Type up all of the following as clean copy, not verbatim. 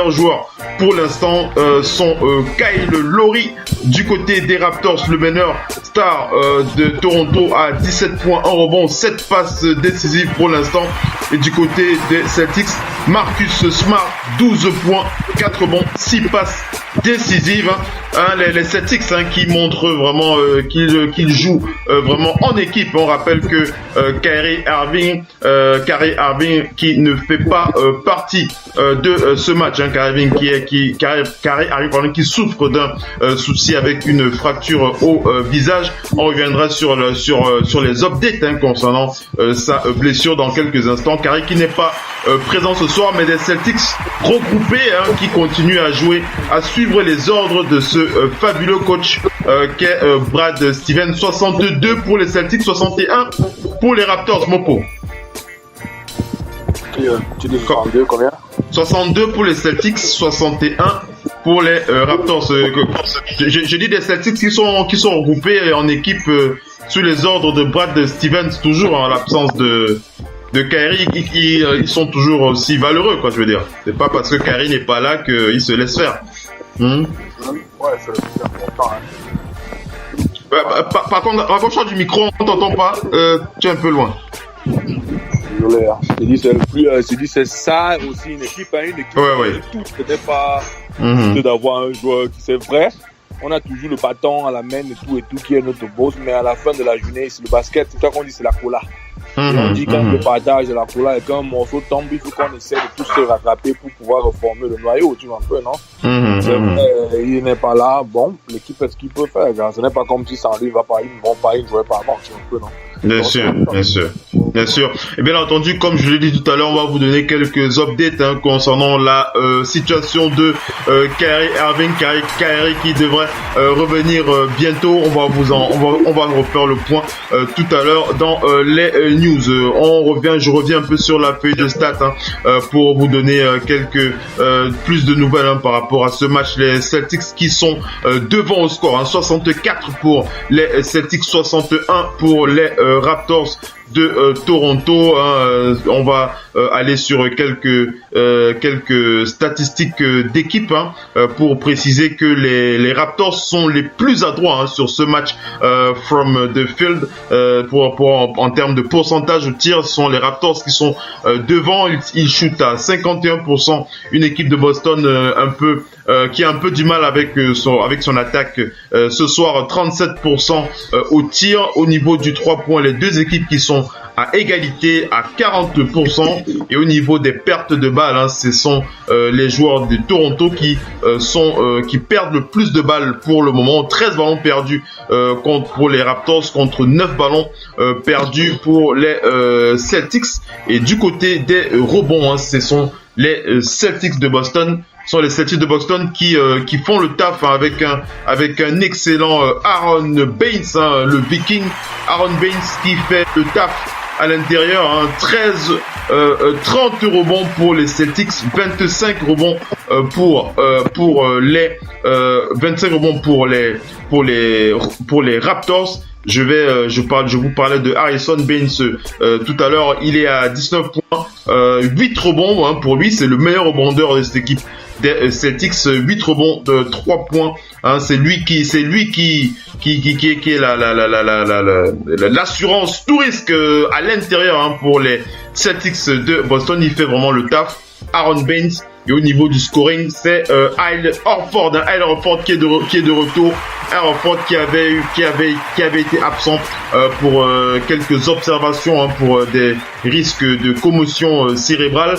meilleurs joueurs pour l'instant sont Kyle Lowry du côté des Raptors, le meneur star de Toronto à 17 points, 1 rebond, 7 passes décisives pour l'instant. Et du côté des Celtics, Marcus Smart, 12 points, 4 rebonds, 6 passes décisives. Les Celtics qui montrent vraiment qu'ils jouent vraiment en équipe. On rappelle que Kyrie Irving qui ne fait pas partie de ce match. Kyrie Irving qui souffre d'un souci avec une fracture au visage. On reviendra sur les updates concernant sa blessure dans quelques instants. Kyrie qui n'est pas présent ce soir, mais des Celtics regroupés qui continuent à jouer, à suivre les ordres de ce fabuleux coach qu'est Brad Stevens. 62 pour les Celtics, 61 pour les Raptors. Mopo. Tu dis 62 combien? 62 pour les Celtics, 61 pour les Raptors. Je dis des Celtics qui sont regroupés en équipe sous les ordres de Brad Stevens, toujours en l'absence de Kyrie, ils sont toujours aussi valeureux, quoi, je veux dire. C'est pas parce que Kyrie n'est pas là qu'ils se laissent faire. Ouais, c'est important. Par contre, rapproche-toi du micro, on t'entend pas. Tu es un peu loin. Désolé, c'est ça aussi une équipe, une équipe. Ouais. Tout, c'était pas d'avoir un joueur qui c'est vrai. On a toujours le bâton à la main et tout qui est notre boss, mais à la fin de la journée, c'est le basket. C'est ça qu'on dit, c'est la cola. On dit quand le partage de la cola et quand un morceau tombe, il faut qu'on essaie de tous se rattraper pour pouvoir reformer le noyau, tu vois un peu, non? C'est vrai, il n'est pas là, bon, l'équipe fait ce qu'il peut faire, ce n'est pas comme si sans lui, il ne jouait pas avant, tu vois un peu, non? Bien sûr. Et bien entendu, comme je l'ai dit tout à l'heure, on va vous donner quelques updates concernant la situation de Kyrie Irving, Kyrie qui devrait revenir bientôt. On va refaire le point tout à l'heure dans les news. Je reviens un peu sur la feuille de stats pour vous donner quelques plus de nouvelles par rapport à ce match. Les Celtics qui sont devant au score, 64 pour les Celtics, 61 pour les Raptors de Toronto. On va aller sur quelques statistiques d'équipe pour préciser que les Raptors sont les plus adroits sur ce match from the field. En termes de pourcentage de tir, ce sont les Raptors qui sont devant. Ils shootent à 51%. Une équipe de Boston qui a un peu du mal avec son attaque ce soir. 37% au tir. Au niveau du 3 points, les deux équipes qui sont à égalité à 40%. Et au niveau des pertes de balles, ce sont les joueurs de Toronto qui perdent le plus de balles pour le moment. 13 ballons perdus pour les Raptors contre 9 ballons perdus pour les Celtics. Et du côté des rebonds, ce sont les Celtics de Boston. Sont les Celtics de Boston qui font le taf avec un excellent Aaron Baines, le Viking. Aaron Baines qui fait le taf à l'intérieur, 30 rebonds pour les Celtics, 25 rebonds pour les 25 rebonds pour les Raptors. Je vous parlais de Harrison Baines tout à l'heure. Il est à 19 points, 8 rebonds pour lui. C'est le meilleur rebondeur de cette équipe des Celtics. 8 rebonds de 3 points. C'est lui qui est l'assurance tout risque à l'intérieur pour les Celtics de Boston. Il fait vraiment le taf. Aaron Baines. Et au niveau du scoring, c'est Al Horford, qui est de retour. Al Horford qui avait été absent pour quelques observations pour des risques de commotion cérébrale.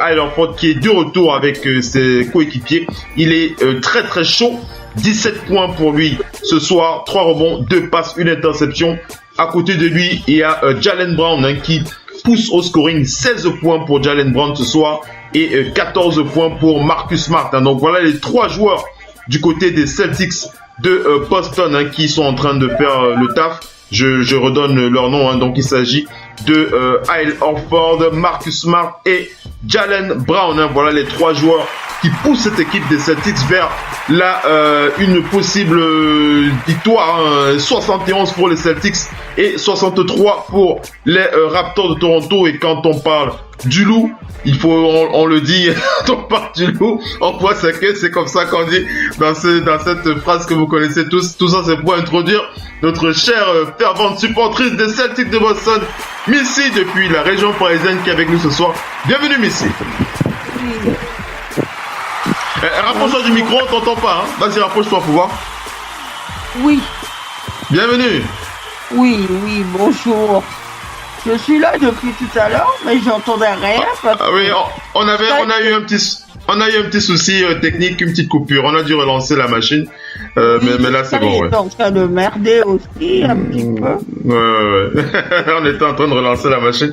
Al Horford qui est de retour avec ses coéquipiers. Il est très très chaud. 17 points pour lui ce soir, 3 rebonds, 2 passes, 1 interception. À côté de lui, il y a Jaylen Brown qui pousse au scoring. 16 points pour Jaylen Brown ce soir et 14 points pour Marcus Smart. Donc voilà les 3 joueurs du côté des Celtics de Boston qui sont en train de faire le taf. Je redonne leur nom. Donc il s'agit de Al Horford, Marcus Smart et Jaylen Brown. Voilà les 3 joueurs qui poussent cette équipe des Celtics vers une possible victoire. 71 pour les Celtics et 63 pour les Raptors de Toronto. Et quand on parle du loup. Il faut, on le dit, on parle du loup, on voit sa queue, c'est comme ça qu'on dit dans cette phrase que vous connaissez tous. Tout ça, c'est pour introduire notre chère fervente supportrice des Celtics de Boston, Missy, depuis la région parisienne, qui est avec nous ce soir. Bienvenue, Missy. Rapproche-toi du micro, on t'entend pas, hein. Vas-y, rapproche-toi pour voir. Oui. Bienvenue. Oui, bonjour. Je suis là depuis tout à l'heure, mais j'entendais rien. Oui, on a eu un petit souci technique, une petite coupure. On a dû relancer la machine, mais là c'est bon. On est en train de merder aussi un petit peu. Ouais. On était en train de relancer la machine.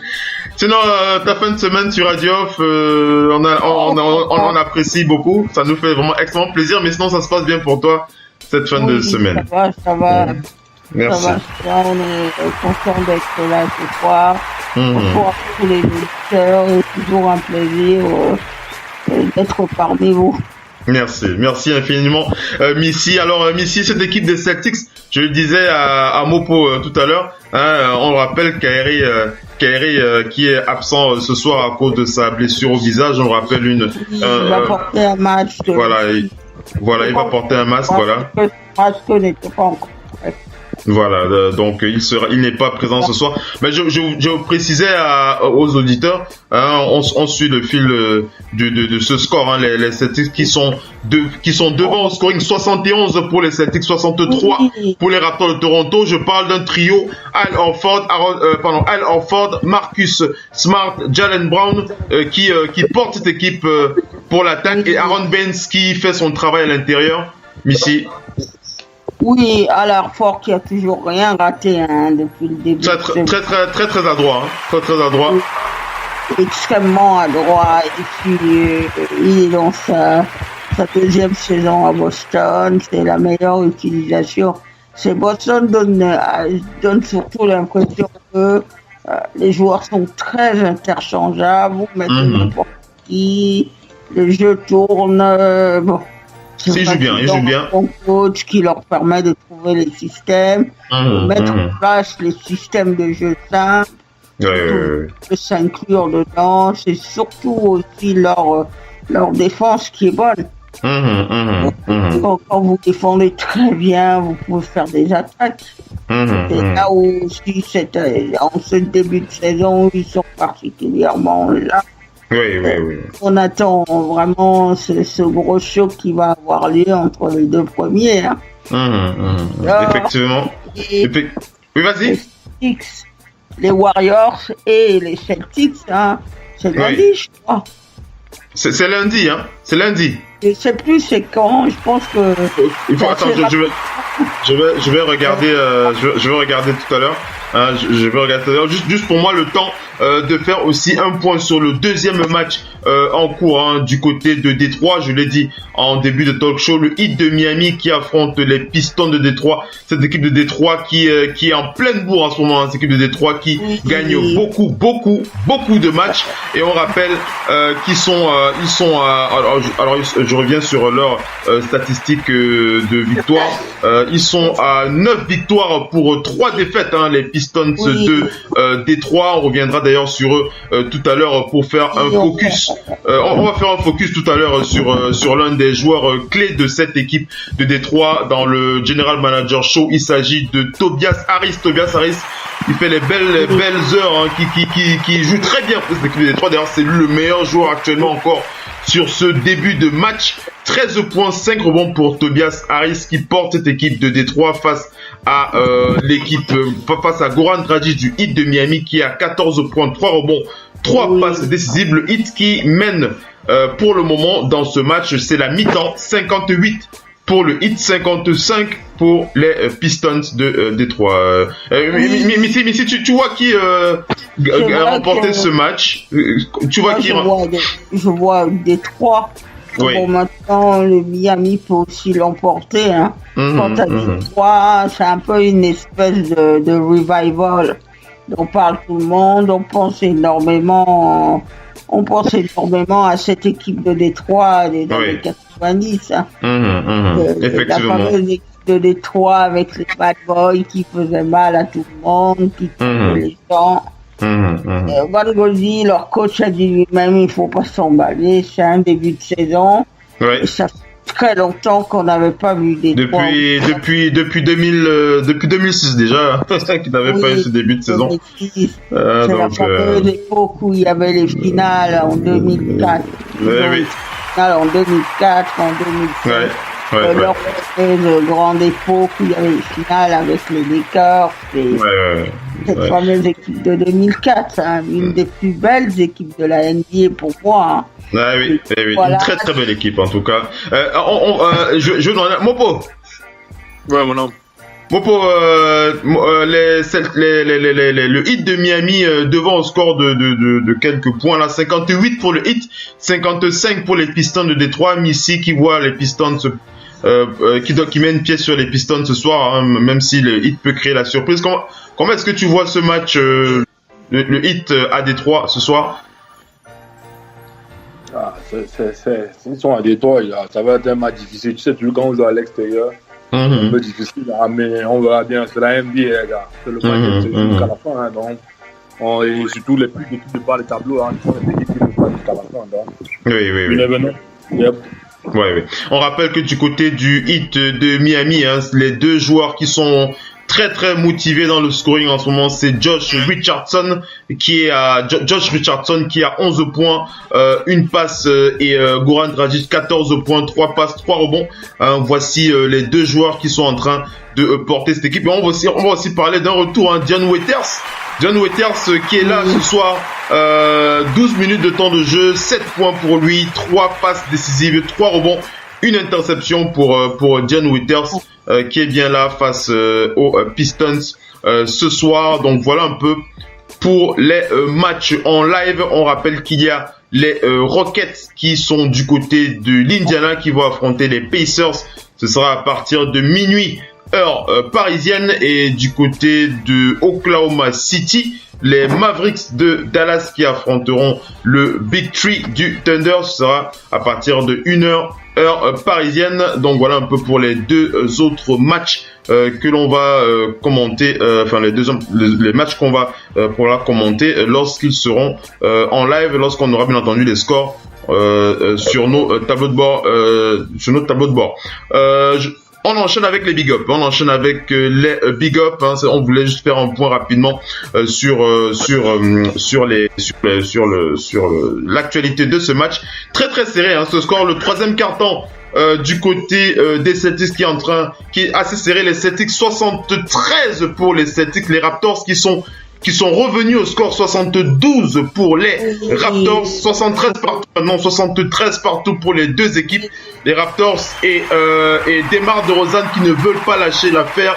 Sinon, ta fin de semaine sur Radio Off, on apprécie beaucoup. Ça nous fait vraiment extrêmement plaisir. Mais sinon, ça se passe bien pour toi cette fin de semaine. Ça va. Merci. Ça va, on est content d'être là ce soir. Pour tous les auditeurs, c'est toujours un plaisir d'être parmi vous. Merci infiniment, Missy. Alors, Missy, cette équipe des Celtics, je le disais à Mopo tout à l'heure, hein, on rappelle Kyrie qui est absent ce soir à cause de sa blessure au visage. On rappelle il va porter un masque. Voilà, il va porter un masque, voilà. Le masque n'était pas encore prêt. Voilà, donc il n'est pas présent ce soir. Mais je précisais aux auditeurs, hein, on suit le fil de ce score, hein, les Celtics qui sont devant au scoring 71 pour les Celtics, 63 pour les Raptors de Toronto. Je parle d'un trio Al Horford, Marcus Smart, Jaylen Brown qui porte cette équipe pour l'attaque, et Aaron Baines qui fait son travail à l'intérieur. Missy. Oui, Al Horford qui a toujours rien raté, hein, depuis le début. Très adroit, hein. Très adroit. Extrêmement adroit. Et puis il est dans sa deuxième saison à Boston. C'est la meilleure utilisation. Boston donne surtout l'impression que les joueurs sont très interchangeables. Vous mettez n'importe qui, le jeu tourne. Bon. Il joue bien. Un coach qui leur permet de trouver les systèmes, de mettre en place les systèmes de jeu simples, de s'inclure dedans. C'est surtout aussi leur défense qui est bonne. Quand vous défendez très bien, vous pouvez faire des attaques. C'est là où aussi en ce début de saison, ils sont particulièrement là. Oui. On attend vraiment ce gros choc qui va avoir lieu entre les deux premiers. Hein. Effectivement. Oui, vas-y. Les Warriors et les Celtics, hein. C'est lundi, je crois. C'est lundi, hein. C'est lundi. Je sais plus c'est quand. Je pense que. Il faut attendre. Je vais regarder. Je vais regarder tout à l'heure. Hein, je vais regarder tout à l'heure. Juste pour moi le temps de faire aussi un point sur le deuxième match en cours, hein, du côté de Détroit. Je l'ai dit en début de talk show, le Heat de Miami qui affronte les Pistons de Détroit. Cette équipe de Détroit qui est en pleine bourre en ce moment. Cette équipe de Détroit qui gagne beaucoup de matchs. Et on rappelle qu'ils sont alors je reviens sur leur statistique de victoire. Ils sont à 9 victoires pour 3 défaites, hein, les Pistons de Détroit. On reviendra d'ailleurs sur eux tout à l'heure pour faire un focus. On va faire un focus tout à l'heure sur l'un des joueurs clés de cette équipe de Détroit dans le General Manager Show. Il s'agit de Tobias Harris. Tobias Harris, il fait les belles heures, hein, qui joue très bien pour cette équipe de Détroit. D'ailleurs, c'est lui le meilleur joueur actuellement encore sur ce début de match. 13 points, 5 rebonds pour Tobias Harris qui porte cette équipe de Détroit face à face à Goran Dragic du Heat de Miami qui a 14 points, 3 rebonds, 3 passes décisives. Le Heat qui mène pour le moment dans ce match, c'est la mi-temps, 58 pour le Heat, 55 pour les Pistons de Détroit. Missy, tu vois qui a remporté ce match? Tu vois qui je vois Détroit. Bon, maintenant, le Miami peut aussi l'emporter. Hein. Quant à Détroit, c'est un peu une espèce de revival. On parle tout le monde, on pense énormément à cette équipe de Détroit des années 90. Hein. Effectivement. La fameuse équipe de Détroit avec les bad boys qui faisaient mal à tout le monde, qui tuaient les gens. Van Goghi, leur coach, a dit lui-même, il faut pas s'emballer, c'est un début de saison. Ouais. Et ça fait très longtemps qu'on n'avait pas vu des depuis 2006 déjà, qu'ils n'avaient pas eu ce début de saison. C'est la fameuse époque où il y avait les finales en 2004. Oui. Finales en 2004, en 2005. Leur grande époque où il y avait les finales avec les Lakers. Cette fameuse équipe de 2004, hein, une des plus belles équipes de la NBA pour moi. Hein. Ah oui, voilà. Une très très belle équipe en tout cas. Mopo. Ouais, mon homme. Mopo, le hit de Miami devant au score de quelques points là, 58 pour le hit, 55 pour les Pistons de Détroit. Missy qui voit les Pistons qui met une pièce sur les Pistons ce soir, hein, même si le hit peut créer la surprise. Comment est-ce que tu vois ce match, le hit à Détroit ce soir? S'ils sont à Détroit, ça va être un match difficile. Tu sais, toujours quand on joue à l'extérieur, c'est un peu difficile, mais on verra bien. C'est la NBA, les gars. C'est le match jusqu'à la fin. Hein, donc, et surtout les plus d'équipes de bas de tableau, hein, qui sont les équipes qui ne pas jusqu'à la fin. Donc. Oui. Ouais. On rappelle que du côté du hit de Miami, hein, les deux joueurs qui sont très très motivé dans le scoring en ce moment, c'est Josh Richardson qui a 11 points, une passe et Goran Dragic 14 points, 3 passes, 3 rebonds. Voici les deux joueurs qui sont en train de porter cette équipe. Et on va aussi parler d'un retour, hein, Dion Waiters qui est là ce soir, 12 minutes de temps de jeu, 7 points pour lui, 3 passes décisives, 3 rebonds, une interception pour Dion Waiters. Qui est bien là face aux Pistons ce soir. Donc voilà un peu pour les matchs en live. On rappelle qu'il y a les Rockets qui sont du côté de l'Indiana qui vont affronter les Pacers. Ce sera à partir de minuit heure parisienne. Et du côté de Oklahoma City, les Mavericks de Dallas qui affronteront le Big Three du Thunder. Ce sera à partir de 1h heure parisienne. Donc voilà un peu pour les deux autres matchs que l'on va commenter, les matchs qu'on va commenter lorsqu'ils seront en live, lorsqu'on aura bien entendu les scores sur nos tableaux de bord. On enchaîne avec les big up. On enchaîne avec les big up. Hein. On voulait juste faire un point rapidement sur l'actualité de ce match. Très très serré. Hein, ce score, le troisième quart-temps du côté des Celtics qui est assez serré. Les Celtics 73 pour les Celtics. Les Raptors qui sont revenus au score 72 pour les Raptors, 73 partout pour les deux équipes. Les Raptors et DeMar DeRozan qui ne veulent pas lâcher l'affaire.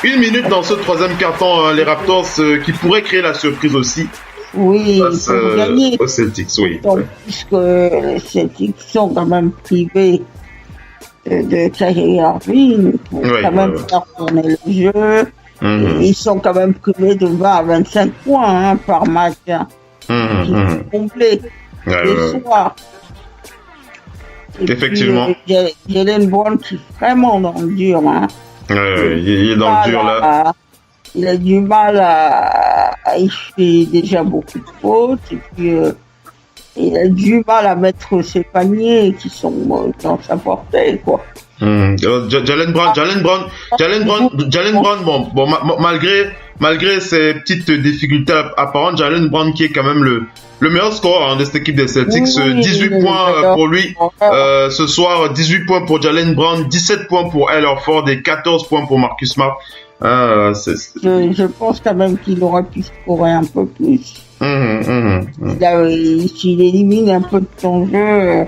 1 minute dans ce troisième quart-temps, les Raptors qui pourraient créer la surprise aussi. Oui, face aux Celtics, oui. Donc, puisque les Celtics sont quand même privés de Kyrie Irving pour quand même faire tourner le jeu. Ils sont quand même privés de 20 à 25 points par match. Complet le soir. Et effectivement. Jalen Brown qui est vraiment dans le dur. Hein. Il est dans le dur là. Il a du mal il fait déjà beaucoup de fautes et puis il a du mal à mettre ses paniers qui sont dans sa portée, quoi. Jalen Brown, bon, malgré ses petites difficultés apparentes, Jalen Brown qui est quand même le meilleur scoreur de cette équipe des Celtics, 18 points pour lui ce soir, 18 points pour Jalen Brown, 17 points pour Al Horford et 14 points pour Marcus Smart. Je pense quand même qu'il aurait pu scorer un peu plus. S'il élimine un peu de son jeu,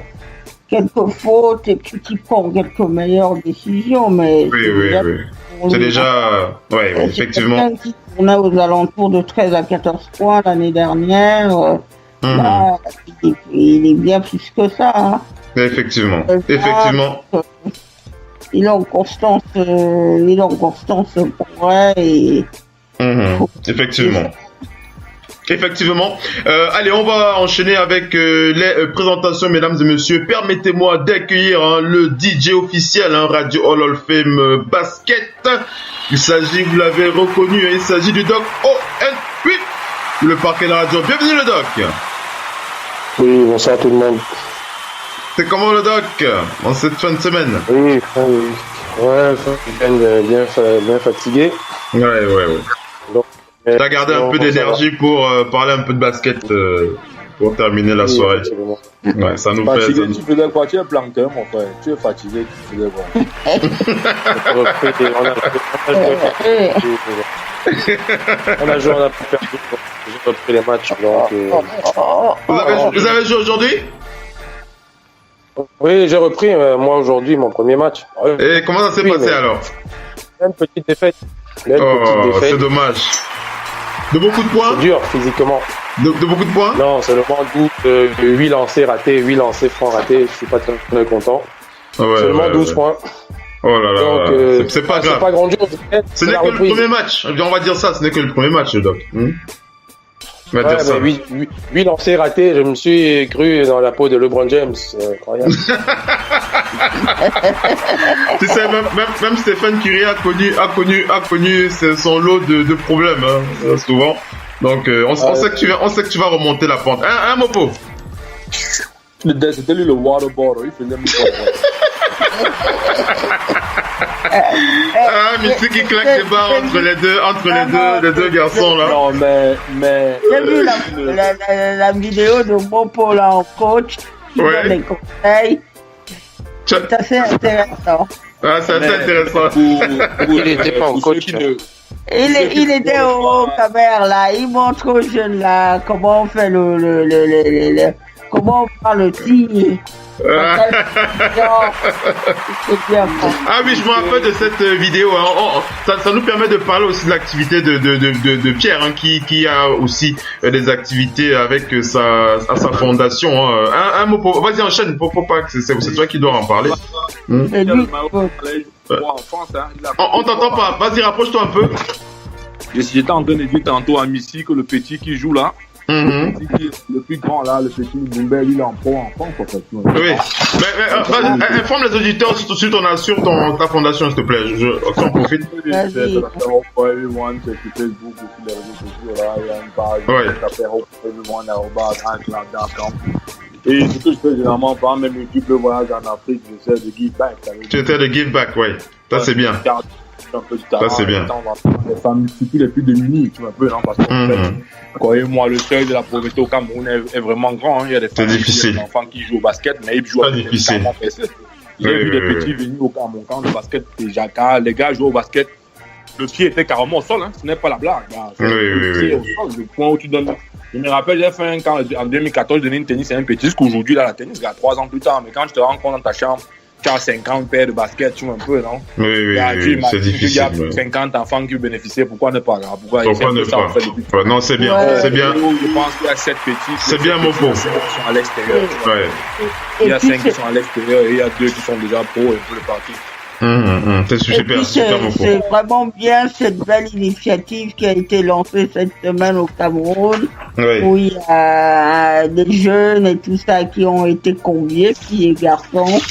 quelques fautes et puis qu'il prend quelques meilleures décisions, mais c'est déjà effectivement. On a aux alentours de 13 à 14 points l'année dernière. Là, il est bien plus que ça. Hein. Effectivement. Il est en constance progrès et. Effectivement. Allez, on va enchaîner avec les présentations, mesdames et messieurs. Permettez-moi d'accueillir le DJ officiel, Radio Hall of Fame Basket. Il s'agit, vous l'avez reconnu, il s'agit du Doc ON. Oui. le parquet de la radio. Bienvenue le doc. Oui, bonsoir tout le monde. C'est comment le doc en cette fin de semaine? Oui. Ouais, bien fatigué. Ouais. T'as gardé un peu d'énergie pour parler un peu de basket pour terminer la soirée. Ouais, ça nous fait. Fatigué, tu faisais quoi? Tu es planteur, mon frère. Tu es fatigué, tu faisais quoi? On a pas perdu. J'ai repris les matchs. Donc, vous avez joué aujourd'hui? Oui, j'ai repris moi aujourd'hui mon premier match. Et comment ça s'est passé alors? Une petite défaite. C'est dommage. De beaucoup de points? C'est dur physiquement. De beaucoup de points? Non, seulement 8 lancers ratés, 8 lancers francs ratés. Je suis pas très content. Seulement 12 points. Oh là là. Donc, c'est pas grave. C'est pas grandiose. Ce n'est que le premier match. On va dire ça, ce n'est que le premier match, Doc. On va dire ça. 8 lancers ratés, je me suis cru dans la peau de LeBron James. Incroyable. Tu sais, même Stephen Curry a connu son lot de problèmes, hein, souvent. Donc, on sait que tu vas remonter la pente. Hein, Mopo? C'était lui le water bottle, il faisait Mitsi qui claque des barres entre les deux garçons là. Non, mais. J'ai vu la vidéo de Mopo là en coach qui donne des conseils. C'est assez intéressant. Ah, c'est assez intéressant. Il était pas en coach. Il était au Camer là, il montre aux jeunes là comment on fait comment on parle le tir. Ah oui, je me rappelle de cette vidéo. Ça nous permet de parler aussi de l'activité de Pierre, hein, qui a aussi des activités avec sa fondation. Un mot, vas-y enchaîne, pour pas que c'est toi qui dois en parler. On t'entend pas. Vas-y, rapproche-toi un peu. J'étais en train de dire tantôt à Missy que le petit qui joue là. Le plus grand là, le petit Moumbel, il est en pro en France en fait. Oui, mais informe les auditeurs sur ta fondation s'il te plaît, j'en profite. C'est Everyone, c'est sur Facebook, sur les réseaux sociaux là, il y a une page qui s'appelle Everyone@iCloud.com. Et ce que je fais généralement, par même YouTube, le voyage en Afrique, j'essaie de give back. Tu étais de give back, oui, ça c'est bien. Un peu du talent, ça c'est bien. Les familles, surtout les plus démunies, tu vois un peu, non, parce qu'en fait, croyez-moi, le seuil de la pauvreté au Cameroun est vraiment grand. Hein. Il y a des familles, des enfants qui jouent au basket, mais ils jouent à difficile. J'ai vu des petits venir au Cameroun, quand le basket était jacquard, les gars jouaient au basket, le pied était carrément au sol, hein. Ce n'est pas la blague. Le pied au sol, le point où tu donnes. Je me rappelle, j'ai fait un camp en 2014, donné une tennis et un petit, qu'aujourd'hui, là, la tennis, il y a 3 ans plus tard, mais quand je te rends compte dans ta chambre, tu as 50 paires de baskets, tu vois un peu, non? Oui, c'est difficile. Il y a 50 enfants qui bénéficient, pourquoi ne pas? Pourquoi ne pas? Non, c'est bien, c'est bien. Je pense qu'il y a 7 petits. C'est bien, mon pauvre. 5 qui sont à l'extérieur. Il y a 5 qui sont à l'extérieur et il y a 2 qui sont déjà pro et pour le parti. C'est vraiment bien cette belle initiative qui a été lancée cette semaine au Cameroun, où il y a des jeunes et tout ça qui ont été conviés, filles et garçons,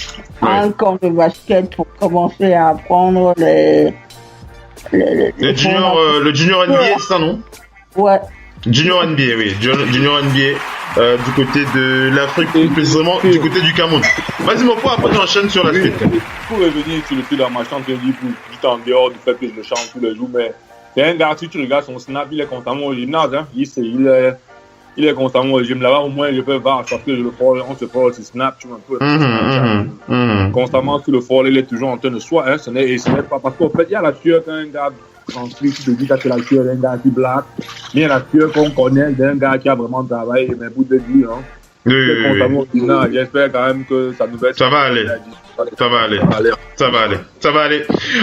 à un camp de basket pour commencer à apprendre le junior NBA, c'est ça, non? Ouais. Junior NBA, oui. Junior NBA du côté de l'Afrique, plus précisément du côté du Cameroun. Vas-y, mon frère, après j'enchaîne sur la suite. Pour revenir sur le fil à ma chante, je dis juste en dehors du fait que je le chante tous les jours, mais c'est un gars, si tu regardes son snap, il est constamment au gymnase, hein. Il est constamment au gym. Là-bas, au moins, je peux voir parce que on se follow sur Snap, tu vois un peu. Constamment sur le follow, il est toujours en train de soi, hein. Ce n'est pas parce qu'en fait, il y a la sueur qu'un gars ensuite, tu te dis que c'est la sueur d'un gars qui blague. Mais il y a la sueur qu'on connaît d'un gars qui a vraiment travaillé, mais bout de vie, hein. J'espère quand même que ça nous va. Ça va aller.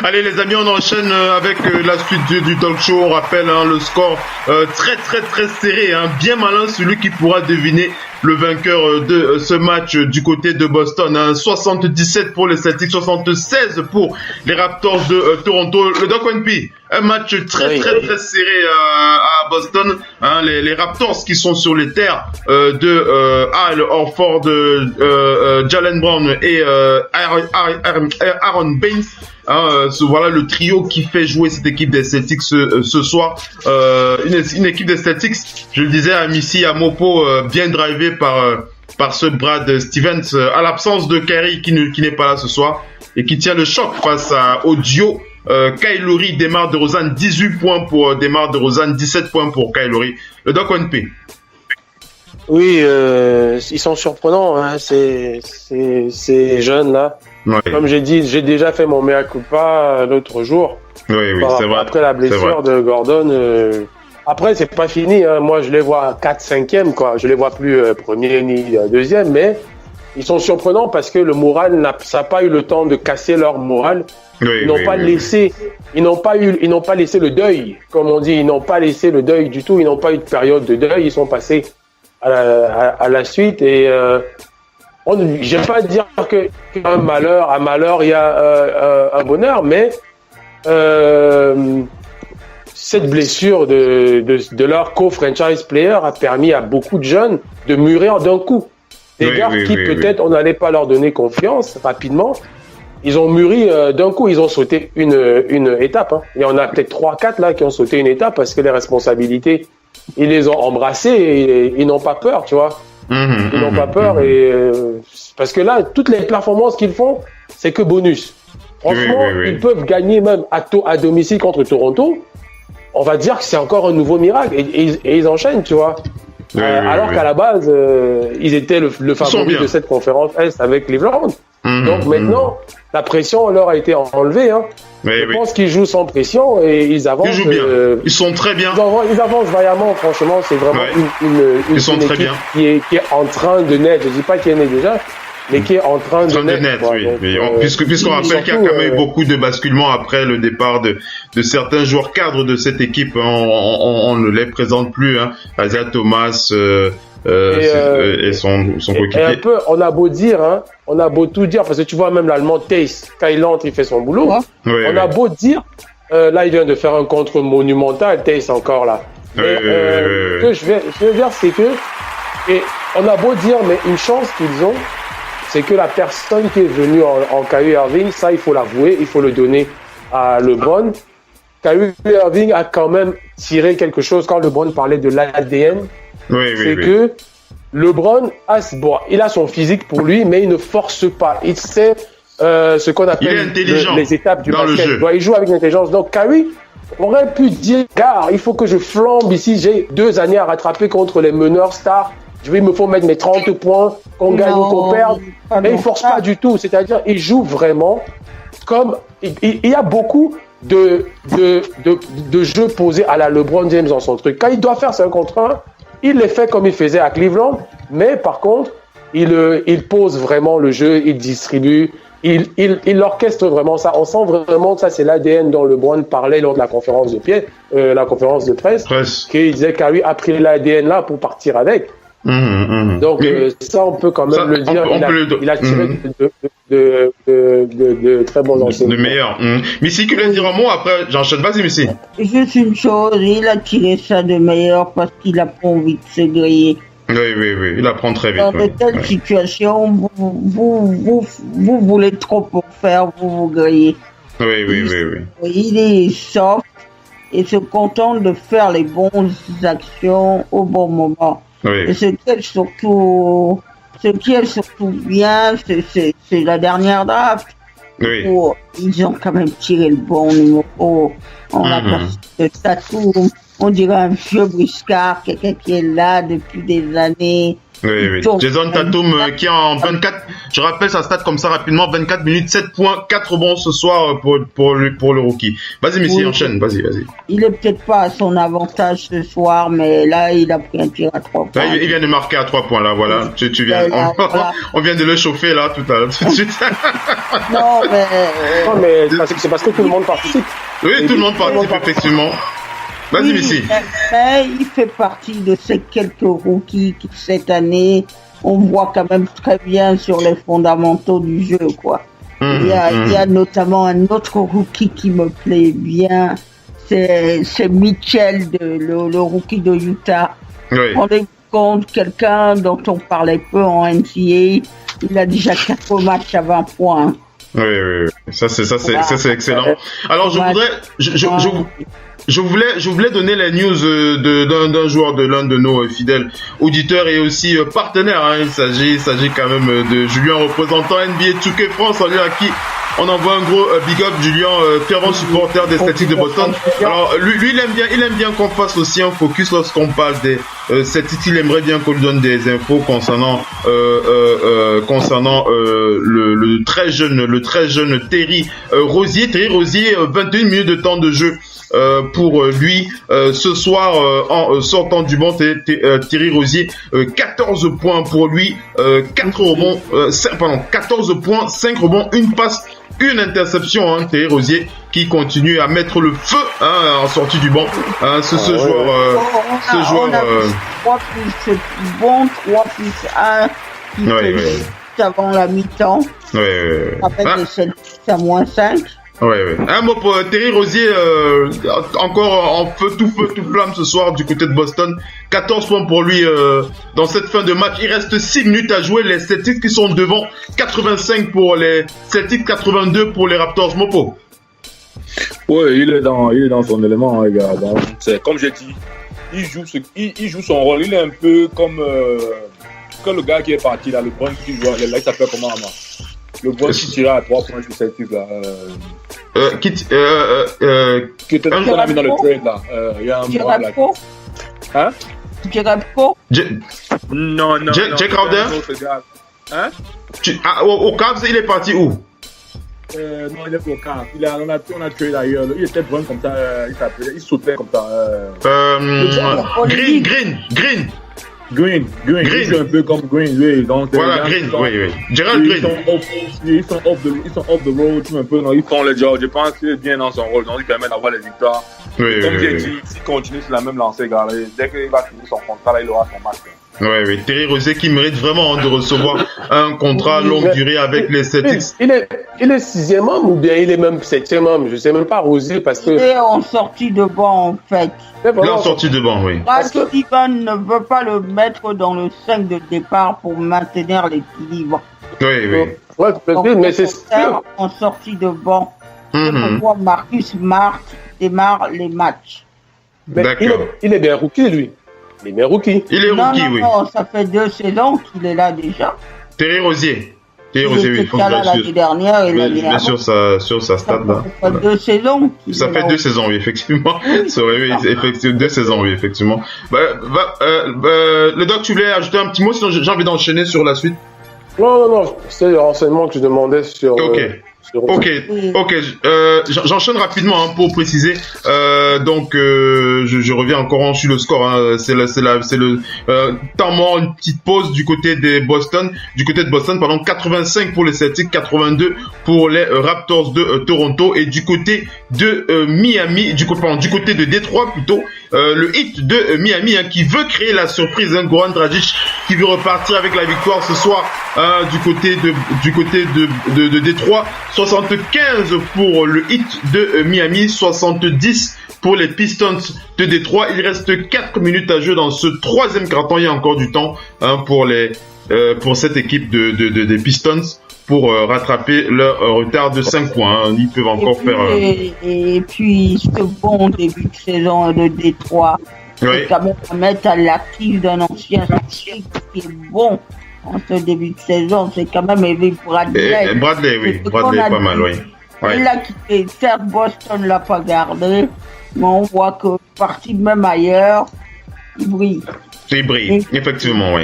Allez les amis, on enchaîne avec la suite du talk show. On rappelle le score très très très serré, hein, bien malin celui qui pourra deviner le vainqueur de ce match du côté de Boston, hein. 77 pour les Celtics, 76 pour les Raptors de Toronto. Le Doc Wenpi, Un match très serré à Boston. Hein, les Raptors qui sont sur les terres de Al Horford, Jaylen Brown et Aaron Baines. Voilà le trio qui fait jouer cette équipe des Celtics ce soir. Une équipe des Celtics, je le disais à Missy, à Mopo, bien drivée par ce Brad Stevens, à l'absence de Kyrie qui n'est pas là ce soir et qui tient le choc face au duo. Kyle Lowry, DeMar DeRozan, 18 points pour DeMar DeRozan, 17 points pour Kyle Lowry. Le Doc ONP. Oui, ils sont surprenants, hein, ces jeunes là. Ouais. Comme j'ai dit, j'ai déjà fait mon mea culpa l'autre jour. Oui, c'est vrai. Après la blessure de Gordon. Après, c'est pas fini. Hein. Moi, je les vois 4-5e, quoi. Je les vois plus premier ni deuxième, mais ils sont surprenants parce que le moral ça n'a pas eu le temps de casser leur moral. Ils n'ont pas laissé le deuil, comme on dit. Ils n'ont pas laissé le deuil du tout. Ils n'ont pas eu de période de deuil. Ils sont passés à la suite et je ne vais pas dire qu'un malheur, à malheur, il y a un bonheur, mais cette blessure de leur co-franchise player a permis à beaucoup de jeunes de mûrir d'un coup. Des gars qui peut-être on n'allait pas leur donner confiance rapidement, ils ont mûri d'un coup, ils ont sauté une étape. Hein. Il y en a peut-être 3-4 là qui ont sauté une étape parce que les responsabilités, ils les ont embrassées et ils n'ont pas peur, tu vois. Ils n'ont pas peur et parce que là, toutes les performances qu'ils font, c'est que bonus. Franchement, ils peuvent gagner même à domicile contre Toronto. On va dire que c'est encore un nouveau miracle et ils enchaînent, tu vois. Alors qu'à la base, ils étaient le favori de cette conférence Est avec Cleveland. Donc maintenant, la pression leur a été enlevée. Hein. Je pense qu'ils jouent sans pression et ils avancent. Ils jouent bien. Ils sont très bien. Ils avancent vaillamment. Franchement, c'est vraiment une équipe qui est en train de naître. Je dis pas qu'il est né déjà, mais qui est en train de naître. Puisqu'on rappelle qu'il y a quand même eu beaucoup de basculements après le départ de certains joueurs cadres de cette équipe. On ne les présente plus. Hein. Isaiah Thomas. Et son coéquipier. Et un peu, on a beau dire, hein, on a beau tout dire, parce que tu vois même l'Allemand Theis, quand il entre, il fait son boulot. Hein. On a beau dire, là il vient de faire un contre monumental, Theis encore là. Ce que je veux dire, c'est que, et on a beau dire, mais une chance qu'ils ont, c'est que la personne qui est venue en Kyrie Irving, ça il faut l'avouer, il faut le donner à LeBron. Kyrie Irving a quand même tiré quelque chose quand LeBron parlait de l'ADN. Que LeBron il a son physique pour lui, mais il ne force pas. Il sait ce qu'on appelle les étapes du basket. Il joue avec l'intelligence. Donc Kyrie aurait pu dire, car il faut que je flambe ici, j'ai 2 années à rattraper contre les meneurs stars. Il me faut mettre mes 30 points, qu'on gagne ou qu'on perde. Mais il ne force pas du tout. C'est-à-dire, il joue vraiment comme... Il y a beaucoup de jeux posés à la LeBron James dans son truc. Quand il doit faire 5 contre 1, il les fait comme il faisait à Cleveland, mais par contre, il pose vraiment le jeu, il distribue, il orchestre vraiment ça. On sent vraiment que ça, c'est l'ADN dont LeBron parlait lors de la conférence de presse, qu'il disait qu'Kyrie a pris l'ADN là pour partir avec. Donc ça, on peut quand même le dire. Il a tiré de très bons enseignements. De meilleurs. Missy, tu voulais dire un mot après? J'enchaîne. Vas-y, Missy. Juste une chose, il a tiré ça de meilleur parce qu'il a pas envie de se griller. Oui, il apprend très vite. Dans de telles situations, vous voulez trop pour faire, vous grillez. Oui. Il est soft et se contente de faire les bonnes actions au bon moment. Et ce qui est surtout bien, c'est la dernière draft. Où ils ont quand même tiré le bon numéro. On a passé de Tatum. On dirait un vieux briscard, quelqu'un qui est là depuis des années. Jason Tatum qui est en 24, je rappelle sa stat comme ça rapidement, 24 minutes, 7 points, 4 rebonds ce soir pour le rookie. Vas-y Missy, enchaîne, vas-y. Il est peut-être pas à son avantage ce soir, mais là il a pris un tir à 3 points. Là, il vient de marquer à 3 points là, voilà. Tu viens, on vient de le chauffer là tout de suite. Non mais c'est parce que tout le monde participe. Oui, tout le monde participe effectivement. Vas-y, Missy. Mais il fait partie de ces quelques rookies qui, cette année, on voit quand même très bien sur les fondamentaux du jeu, quoi. Il y a notamment un autre rookie qui me plaît bien, c'est Mitchell, le rookie de Utah. Oui. Rendez-vous compte, quelqu'un dont on parlait peu en NCAA, il a déjà 4 matchs à 20 points. Oui. Ça c'est excellent. Alors je voulais donner les news d'un joueur de l'un de nos fidèles auditeurs et aussi partenaires. Hein. Il s'agit quand même de Julien, représentant NBA 2K France, à qui on envoie un gros big up. Julien, fervent supporter des Celtics de Boston. Alors lui il aime bien qu'on fasse aussi un focus lorsqu'on parle des Celtics. Il aimerait bien qu'on lui donne des infos concernant le très jeune Terry Rozier. Terry Rozier, 21 minutes de temps de jeu pour lui ce soir en sortant du banc. Terry Rozier, 14 points pour lui, 14 points, 5 rebonds, une passe, une interception. Hein, Terry Rozier qui continue à mettre le feu en sortie du banc. Ce joueur. 3 plus bon, 3 plus 1 qui fait avant la mi-temps. Avec les Celtics à -5. Un mot pour Terry Rozier, encore en tout flamme ce soir du côté de Boston. 14 points pour lui dans cette fin de match. Il reste 6 minutes à jouer. Les Celtics qui sont devant, 85 pour les Celtics, 82 pour les Raptors. Mopo. Ouais, il est dans son élément, hein, gars. C'est comme j'ai dit, il joue son rôle. Il est un peu comme le gars qui est parti là, le Brun qui joue. Là, il s'appelle comment avant? Le Brun qui tirait à 3 points sur cette type là. Qui était qu'on a mis dans le trade là. Il y a un mois là. Hein? Jerebko? Non. Jack Crowder? Hein? Au Cavs, il est parti où? Non, il est au Cavs. On a trade ailleurs. Il était brun comme ça. Il sautait comme ça. Green. Il joue un peu comme Green, oui. Donc, voilà, Green, oui. Gerald Green. Ils sont off the road, un peu. Non, ils font le job. Je pense qu'il est bien dans son rôle. Donc, il permet d'avoir les victoires. Comme j'ai dit, s'il continue sur la même lancée, gars, dès qu'il va finir son contrat, là, il aura son match. Oui. Terry Rozier qui mérite vraiment de recevoir un contrat longue durée avec les Celtics. Il est 6e homme ou bien il est même 7e homme? Je sais même pas, Rozier, parce que... Il est en sortie de banc, en fait. Il est en sortie de banc, oui. Brad Stevens ne veut pas le mettre dans le 5 de départ pour maintenir l'équilibre. Oui. Donc, mais c'est sûr. En sortie de banc. C'est pourquoi Marcus Smart démarre les matchs. D'accord. Il est bien rookie, lui. Il est bien rookie. Oui. Non, ça fait 2 saisons qu'il est là déjà. Terry Rozier. Il était là l'année dernière et l'année avant. Sur sa stade là. Ça fait 2 saisons. Ça fait 2 saisons, oui, effectivement. Effectivement, 2 saisons, oui, effectivement. Le doc, tu voulais ajouter un petit mot, sinon j'ai envie d'enchaîner sur la suite. Non. C'est le renseignement que je demandais sur... Ok. J'enchaîne rapidement pour préciser. Je reviens encore sur le score. Hein. C'est le temps mort, une petite pause du côté de Boston. 85 pour les Celtics, 82 pour les Raptors de Toronto, et du côté de Miami, du côté de Détroit plutôt. Le Heat de Miami qui veut créer la surprise. Goran Dragic qui veut repartir avec la victoire ce soir du côté de Détroit. 75 pour le Heat de Miami, 70 pour les Pistons de Détroit. Il reste 4 minutes à jouer dans ce 3e quart-temps. Il y a encore du temps pour cette équipe des Pistons pour rattraper leur retard de 5 points. Ils peuvent encore faire... Et puis, ce bon début de saison de Détroit, c'est quand même mettre à l'actif d'un ancien qui est bon. En ce début de saison, c'est quand même Avery Bradley. Bradley, pas mal, oui. Il a quitté, certes, Boston l'a pas gardé, mais on voit que parti même ailleurs, il brille. Il brille, effectivement, oui.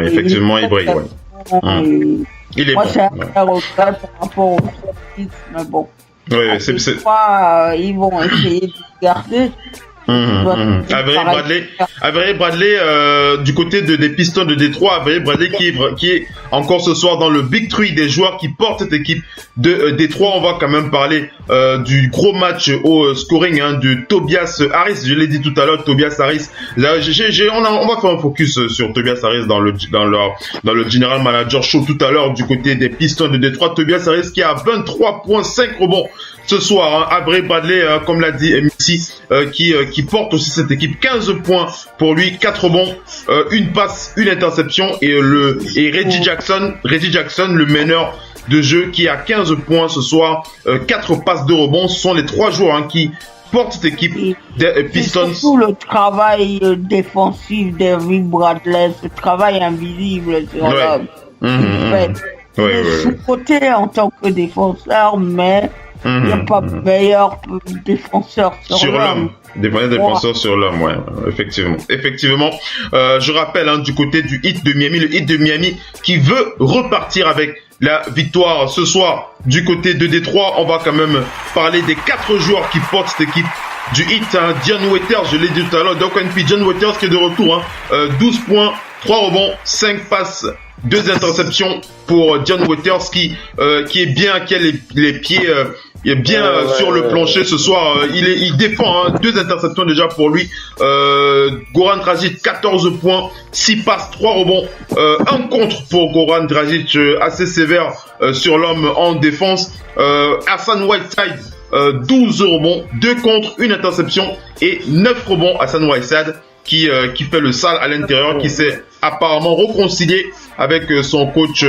Effectivement, il brille, oui. Il est moi, bon. c'est un regret par rapport aux Celtics, mais bon. Oui, ils vont essayer de le garder. Avery Bradley du côté des Pistons de Détroit, Avery Bradley qui est encore ce soir dans le Big Three des joueurs qui portent cette équipe de Détroit. On va quand même parler du gros match au scoring de Tobias Harris. Je l'ai dit tout à l'heure, Tobias Harris. Là, on va faire un focus sur Tobias Harris dans le General Manager Show tout à l'heure du côté des Pistons de Détroit. Tobias Harris qui a 23,5 rebonds ce soir. Avery Bradley, comme l'a dit Missy, qui porte aussi cette équipe. 15 points pour lui, 4 rebonds, une passe, une interception et Reggie Jackson, le meneur de jeu, qui a 15 points ce soir, 4 passes de rebond. Ce sont les 3 joueurs qui portent cette équipe des Pistons. C'est surtout le travail défensif d'Avery Bradley, ce travail invisible sur l'homme. Sous-côté en tant que défenseur, mais il n'y a pas meilleur défenseur sur l'homme. Défenseur sur l'homme, ouais, effectivement. Je rappelle du côté du Heat de Miami, le Heat de Miami qui veut repartir avec la victoire ce soir du côté de Détroit. On va quand même parler des 4 joueurs qui portent cette équipe du Heat. Dion Waiters, je l'ai dit tout à l'heure, Dion Waiters qui est de retour, 12 points, 3 rebonds, 5 passes, 2 interceptions pour Dion Waiters qui est bien, qui a les pieds sur le plancher ce soir. Il défend, 2 interceptions déjà pour lui. Goran Dragic, 14 points, 6 passes, 3 rebonds, 1 contre pour Goran Dragic, assez sévère sur l'homme en défense. Hassan Whiteside, 12 rebonds, 2 contre, 1 interception et 9 rebonds. Hassan Whiteside qui fait le sale à l'intérieur, qui s'est apparemment réconcilié avec son coach,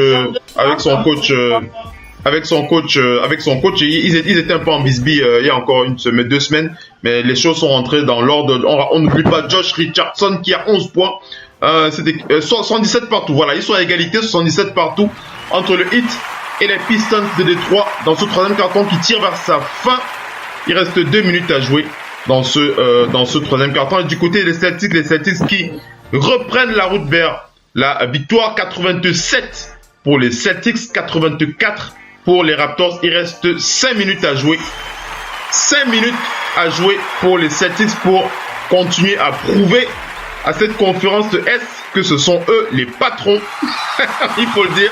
ils étaient un peu en bisbille il y a encore 2 semaines, mais les choses sont rentrées dans l'ordre. On n'oublie pas Josh Richardson qui a 11 points, c'était 77 partout. Voilà, ils sont à égalité, 77 partout entre le Heat et les Pistons de Détroit dans ce 3e carton qui tire vers sa fin. Il reste 2 minutes à jouer dans ce 3e carton. Et du côté des Celtics, les Celtics qui reprennent la route vers la victoire. 87 pour les Celtics, 84 pour les Raptors. Il reste 5 minutes à jouer. 5 minutes à jouer pour les Celtics pour continuer à prouver à cette conférence de S que ce sont eux les patrons. Il faut le dire.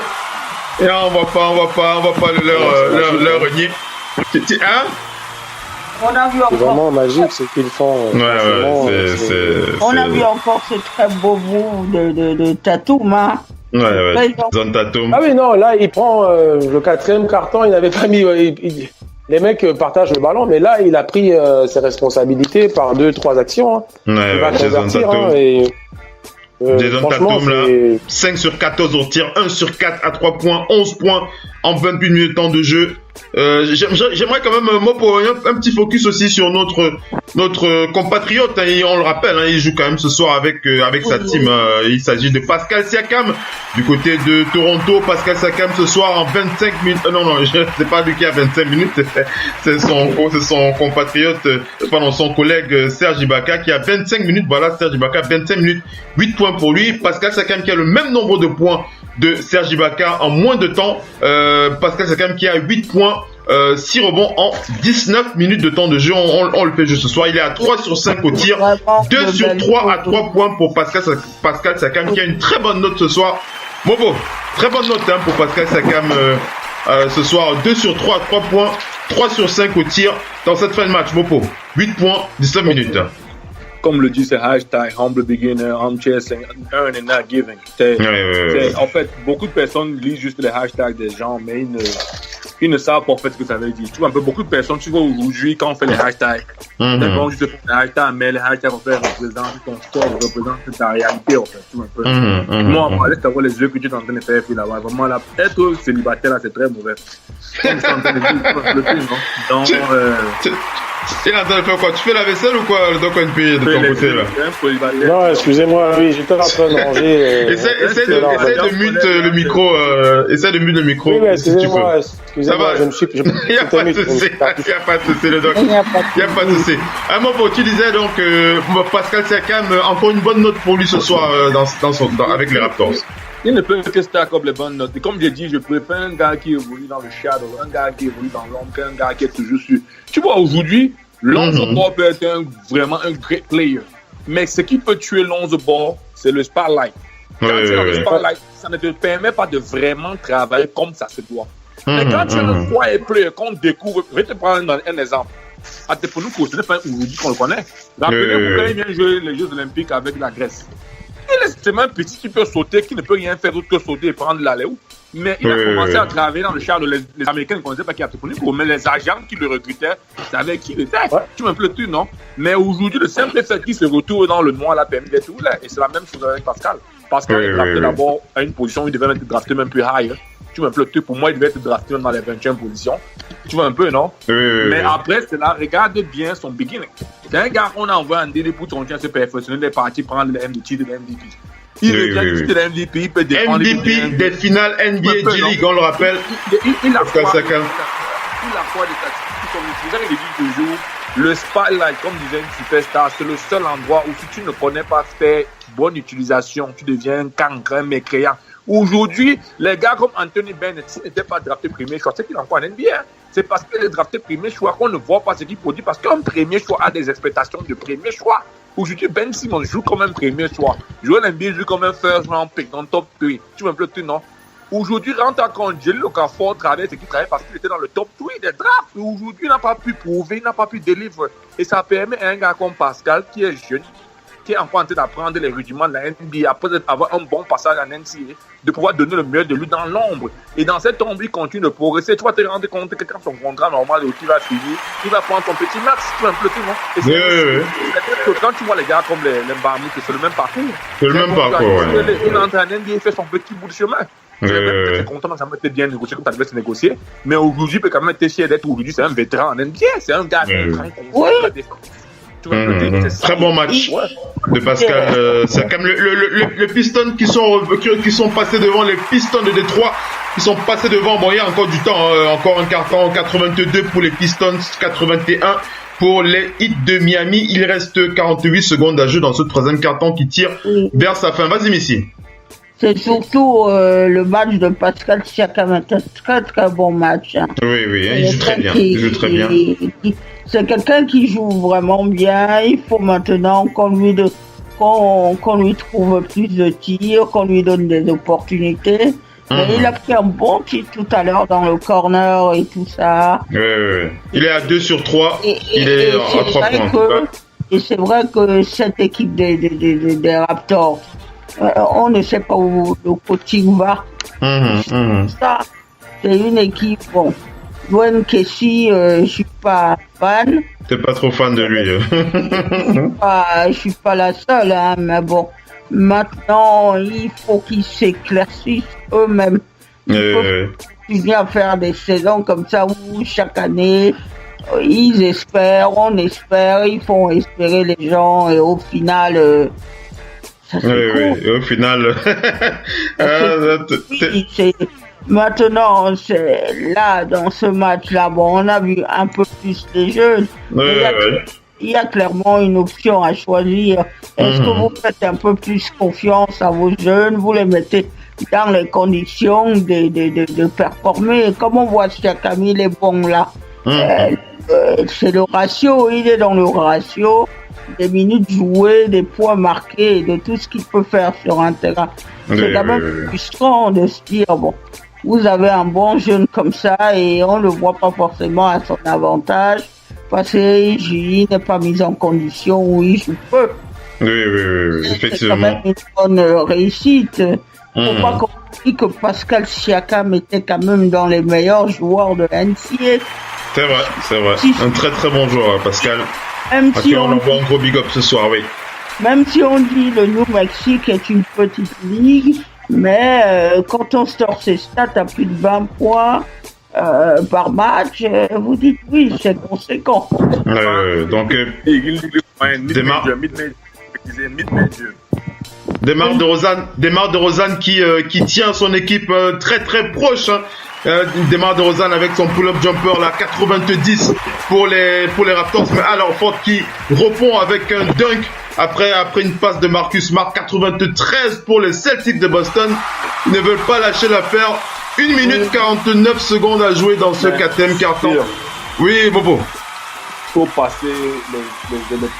Et on va pas leur renier. Hein? On a vu encore. C'est vraiment magique ce qu'ils font. On a vu encore ce très beau move de Tatum. Zone Tatum. Ah oui, non, là, il prend le 4e carton. Il n'avait pas mis. Les mecs partagent le ballon, mais là, il a pris ses responsabilités par 2-3 actions. Il va convertir. Jason Tatum, là, 5 sur 14 au tir, 1 sur 4 à 3 points, 11 points en 28 minutes de temps de jeu. J'aimerais quand même un petit focus aussi sur notre compatriote, et on le rappelle, il joue quand même ce soir avec sa team. Il s'agit de Pascal Siakam du côté de Toronto. Pascal Siakam ce soir en 25 minutes. C'est pas lui qui a 25 minutes, c'est son compatriote, son collègue Serge Ibaka qui a 25 minutes. Voilà, Serge Ibaka 25 minutes, 8 points pour lui. Pascal Siakam qui a le même nombre de points de Serge Ibaka en moins de temps. Pascal Siakam qui a 8 points, 6 rebonds en 19 minutes de temps de jeu. On le fait juste ce soir. Il est à 3 sur 5 au tir, 2 sur 3 à 3 points pour Pascal Siakam qui a une très bonne note ce soir. Mobo, très bonne note pour Pascal Siakam ce soir. 2 sur 3 à 3 points, 3 sur 5 au tir dans cette fin de match. Mopo, 8 points, 19 minutes. Comme le dit, c'est hashtag humble beginner, armchair, earn and not giving. En fait, beaucoup de personnes lisent juste les hashtags des gens, mais ils ne savent pas en fait ce que ça veut dire. Tu vois, un peu beaucoup de personnes, tu vois, aujourd'hui, quand on fait les hashtags, on juste les hashtags, mais les hashtags, en fait, représentent ton sport, représentent ta réalité, en fait. Tu vois, un peu. Moi, on va laisser avoir les yeux que tu es en train de faire là-bas. Vraiment, là, être célibataire, là, c'est très mauvais. Comme je suis en train de dire, le film, non? Donc, il est en train de faire quoi? Tu fais la vaisselle ou quoi? Donc on paye de ton côté là. Non, excusez-moi, oui, j'étais en train de ranger. Essaie de mute le micro. Essaie de mute le micro. Oui, excusez-moi, je me suis. Il n'y a pas de souci. Il n'y a pas de souci, le doc. Il n'y a pas de souci. Tu disais donc Pascal Siakam, encore une bonne note pour lui ce soir avec les Raptors. Il ne peut que stack up les bonnes notes. Et comme j'ai dit, je préfère un gars qui évolue dans le shadow, un gars qui évolue dans l'ombre, qu'un gars qui est toujours sur. Tu vois, aujourd'hui, Lonzo Ball peut être vraiment un great player. Mais ce qui peut tuer Lonzo Ball, c'est le spotlight. Quand tu es dans le spotlight, ça ne te permet pas de vraiment travailler comme ça se doit. Mais quand tu es un quiet player, qu'on découvre, je vais te prendre un exemple. Pour nous, ce n'est pas aujourd'hui qu'on le connaît. Rappelez-vous quand il vient jouer les Jeux Olympiques avec la Grèce. Il est seulement un petit qui peut sauter, qui ne peut rien faire d'autre que sauter et prendre l'aléo. Mais il a commencé à travailler dans le char. Les Américains ne connaissaient pas qui a tenu pour, mais les agents qui le recrutaient savaient qui il était. Tu m'as peu tout, non? Mais aujourd'hui, le simple fait qu'il se retrouve dans le noir l'a permis d'être où là. Et c'est la même chose avec Pascal. Pascal est drafté d'abord à une position, il devait être drafté même plus high. Tu m'as peu tout. Pour moi, il devait être drafté même dans les 20e positions. Tu vois un peu, non? Mais après, c'est là, regarde bien son beginning. C'est un gars qu'on a envoyé en DD pour continuer à se perfectionner, il est parti prendre le MVP de l'MVP. Il revient juste de l'MVP, il peut défendre. MVP des finales NBA G-League, on le rappelle. Il a quoi des statistiques qui sont utilisées. Il dit toujours, le spotlight, comme disait une superstar, c'est le seul endroit où si tu ne connais pas faire bonne utilisation, tu deviens cancre, mécréant. Aujourd'hui, les gars comme Anthony Bennett, s'il n'était pas drafté premier choix, c'est qu'il est encore en NBA. C'est parce qu'il est drafté premier choix qu'on ne voit pas ce qu'il produit, parce qu'un premier choix a des expectations de premier choix. Aujourd'hui, Ben Simmons joue comme un premier choix. Joel Embiid joue comme un first round pick dans le top 3. Tu me plais, non? Aujourd'hui, rentre à compte, Jelly Okafor travaille, c'est qu'il travaille parce qu'il était dans le top 3 des drafts. Aujourd'hui, il n'a pas pu prouver, il n'a pas pu délivrer. Et ça permet à un gars comme Pascal, qui est jeune, qui est encore en train d'apprendre les rudiments de la NBA, après avoir un bon passage en NCAA, de pouvoir donner le meilleur de lui dans l'ombre. Et dans cette ombre, il continue de progresser. Tu vas te rendre compte que quand son contrat normal qui va finir, il va prendre son petit max, tu vas un peu tout, non? Et c'est que quand tu vois les gars comme les Mbamou, c'est le même parcours. C'est le même parcours, ouais. Il entre en NBA, il fait son petit bout de chemin. Tu es content, ça m'a été bien négocié comme tu devais se négocier. Mais aujourd'hui, il peut quand même être fier d'être aujourd'hui. C'est un vétéran en NBA. C'est un gars qui est très content. Très bon match de Pascal Siakam. Le Piston qui sont passés devant les Pistons de Détroit, qui sont passés devant. Bon, il y a encore du temps, encore un carton, 82 pour les Pistons, 81 pour les Heat de Miami. Il reste 48 secondes à jouer dans ce troisième carton qui tire vers sa fin. Vas-y, Missy. C'est surtout le match de Pascal Siakam, un très très bon match. Hein. Oui, il joue très bien. C'est quelqu'un qui joue vraiment bien. Il faut maintenant qu'on lui trouve plus de tirs, qu'on lui donne des opportunités. Et il a pris un bon tir tout à l'heure dans le corner et tout ça. Il est à 2 sur 3. Il est à 3 points. Et c'est vrai que cette équipe des Raptors, on ne sait pas où le coaching va. Ça, c'est une équipe, bon. Dwayne Casey, je suis pas fan. T'es pas trop fan de lui. Je suis pas la seule, hein, mais bon. Maintenant, il faut qu'ils s'éclaircissent eux-mêmes. Ils continuent à faire des saisons comme ça où chaque année, ils espèrent, on espère, ils font espérer les gens et au final, ça c'est cool. Et au final, maintenant, c'est là, dans ce match-là, bon, on a vu un peu plus les jeunes. Il y a clairement une option à choisir. Est-ce que vous faites un peu plus confiance à vos jeunes, vous les mettez dans les conditions de performer? Comme on voit Siakam, il est bon là. C'est le ratio, il est dans le ratio des minutes jouées, des points marqués, de tout ce qu'il peut faire sur un terrain. C'est quand même frustrant de se dire, bon, vous avez un bon jeune comme ça et on ne le voit pas forcément à son avantage parce qu'il n'est pas mis en condition où il joue peu. Oui, effectivement. C'est quand même une bonne réussite. Faut pas qu'on dise que Pascal Siakam était quand même dans les meilleurs joueurs de NCAA. C'est vrai. Un très très bon joueur, Pascal. Même si on envoie un gros big up ce soir, oui. Même si on dit le New Mexico est une petite ligue, mais quand on sort ses stats à plus de 20 points par match, vous dites oui, c'est conséquent. Donc, Demar DeRozan qui tient son équipe très très proche. Demar DeRozan avec son pull-up jumper là, 90 pour les Raptors, mais alors Ford qui répond avec un dunk après une passe de Marcus Smart. 93 pour les Celtics de Boston. Ils ne veulent pas lâcher l'affaire. 1 minute 49 secondes à jouer dans ce quatrième carton. Oui, Bobo. faut passer les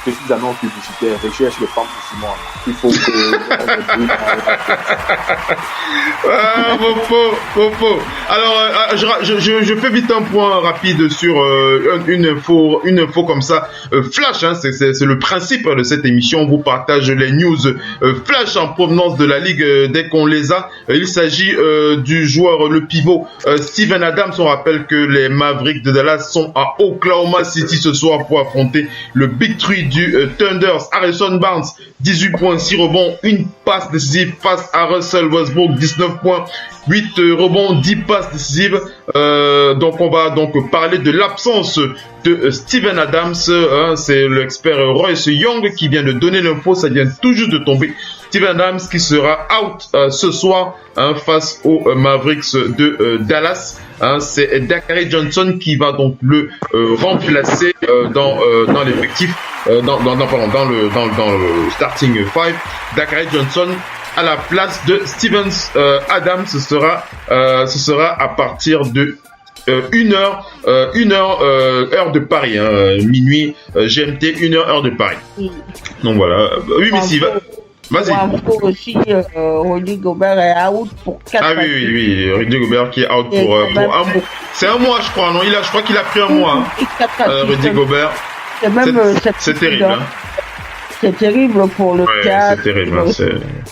petites annonces publicitaires. Recherche les femmes pour Simon. Il faut que... Popo. Alors, je fais vite un point rapide sur une info comme ça. Flash, hein, c'est le principe de cette émission. On vous partage les news flash en provenance de la Ligue dès qu'on les a. Il s'agit du joueur, le pivot Steven Adams. On rappelle que les Mavericks de Dallas sont à Oklahoma City ce soir pour affronter le Big Three du Thunder. Harrison Barnes, 18 points, 6 rebonds, une passe décisive face à Russell Westbrook, 19 points, 8 rebonds, 10 passes décisives. Donc on va donc parler de l'absence de Steven Adams. C'est l'expert Royce Young qui vient de donner l'info, ça vient tout juste de tomber. Steven Adams qui sera out ce soir face aux Mavericks de Dallas. C'est Dakari Johnson qui va donc le remplacer dans l'effectif, dans le starting 5. Dakari Johnson à la place de Steven Adams. Ce sera à partir de 1h heure de Paris, minuit GMT, 1h heure de Paris. Donc voilà. Oui, mais si, vas-y. Aussi, Rudy Gobert est out pour 4 Ah oui, Rudy Gobert qui est out pour un mois. C'est un mois, je crois, non? Je crois qu'il a pris un mois, Rudy Gobert. C'est terrible, hein. C'est terrible pour le cadre. C'est terrible,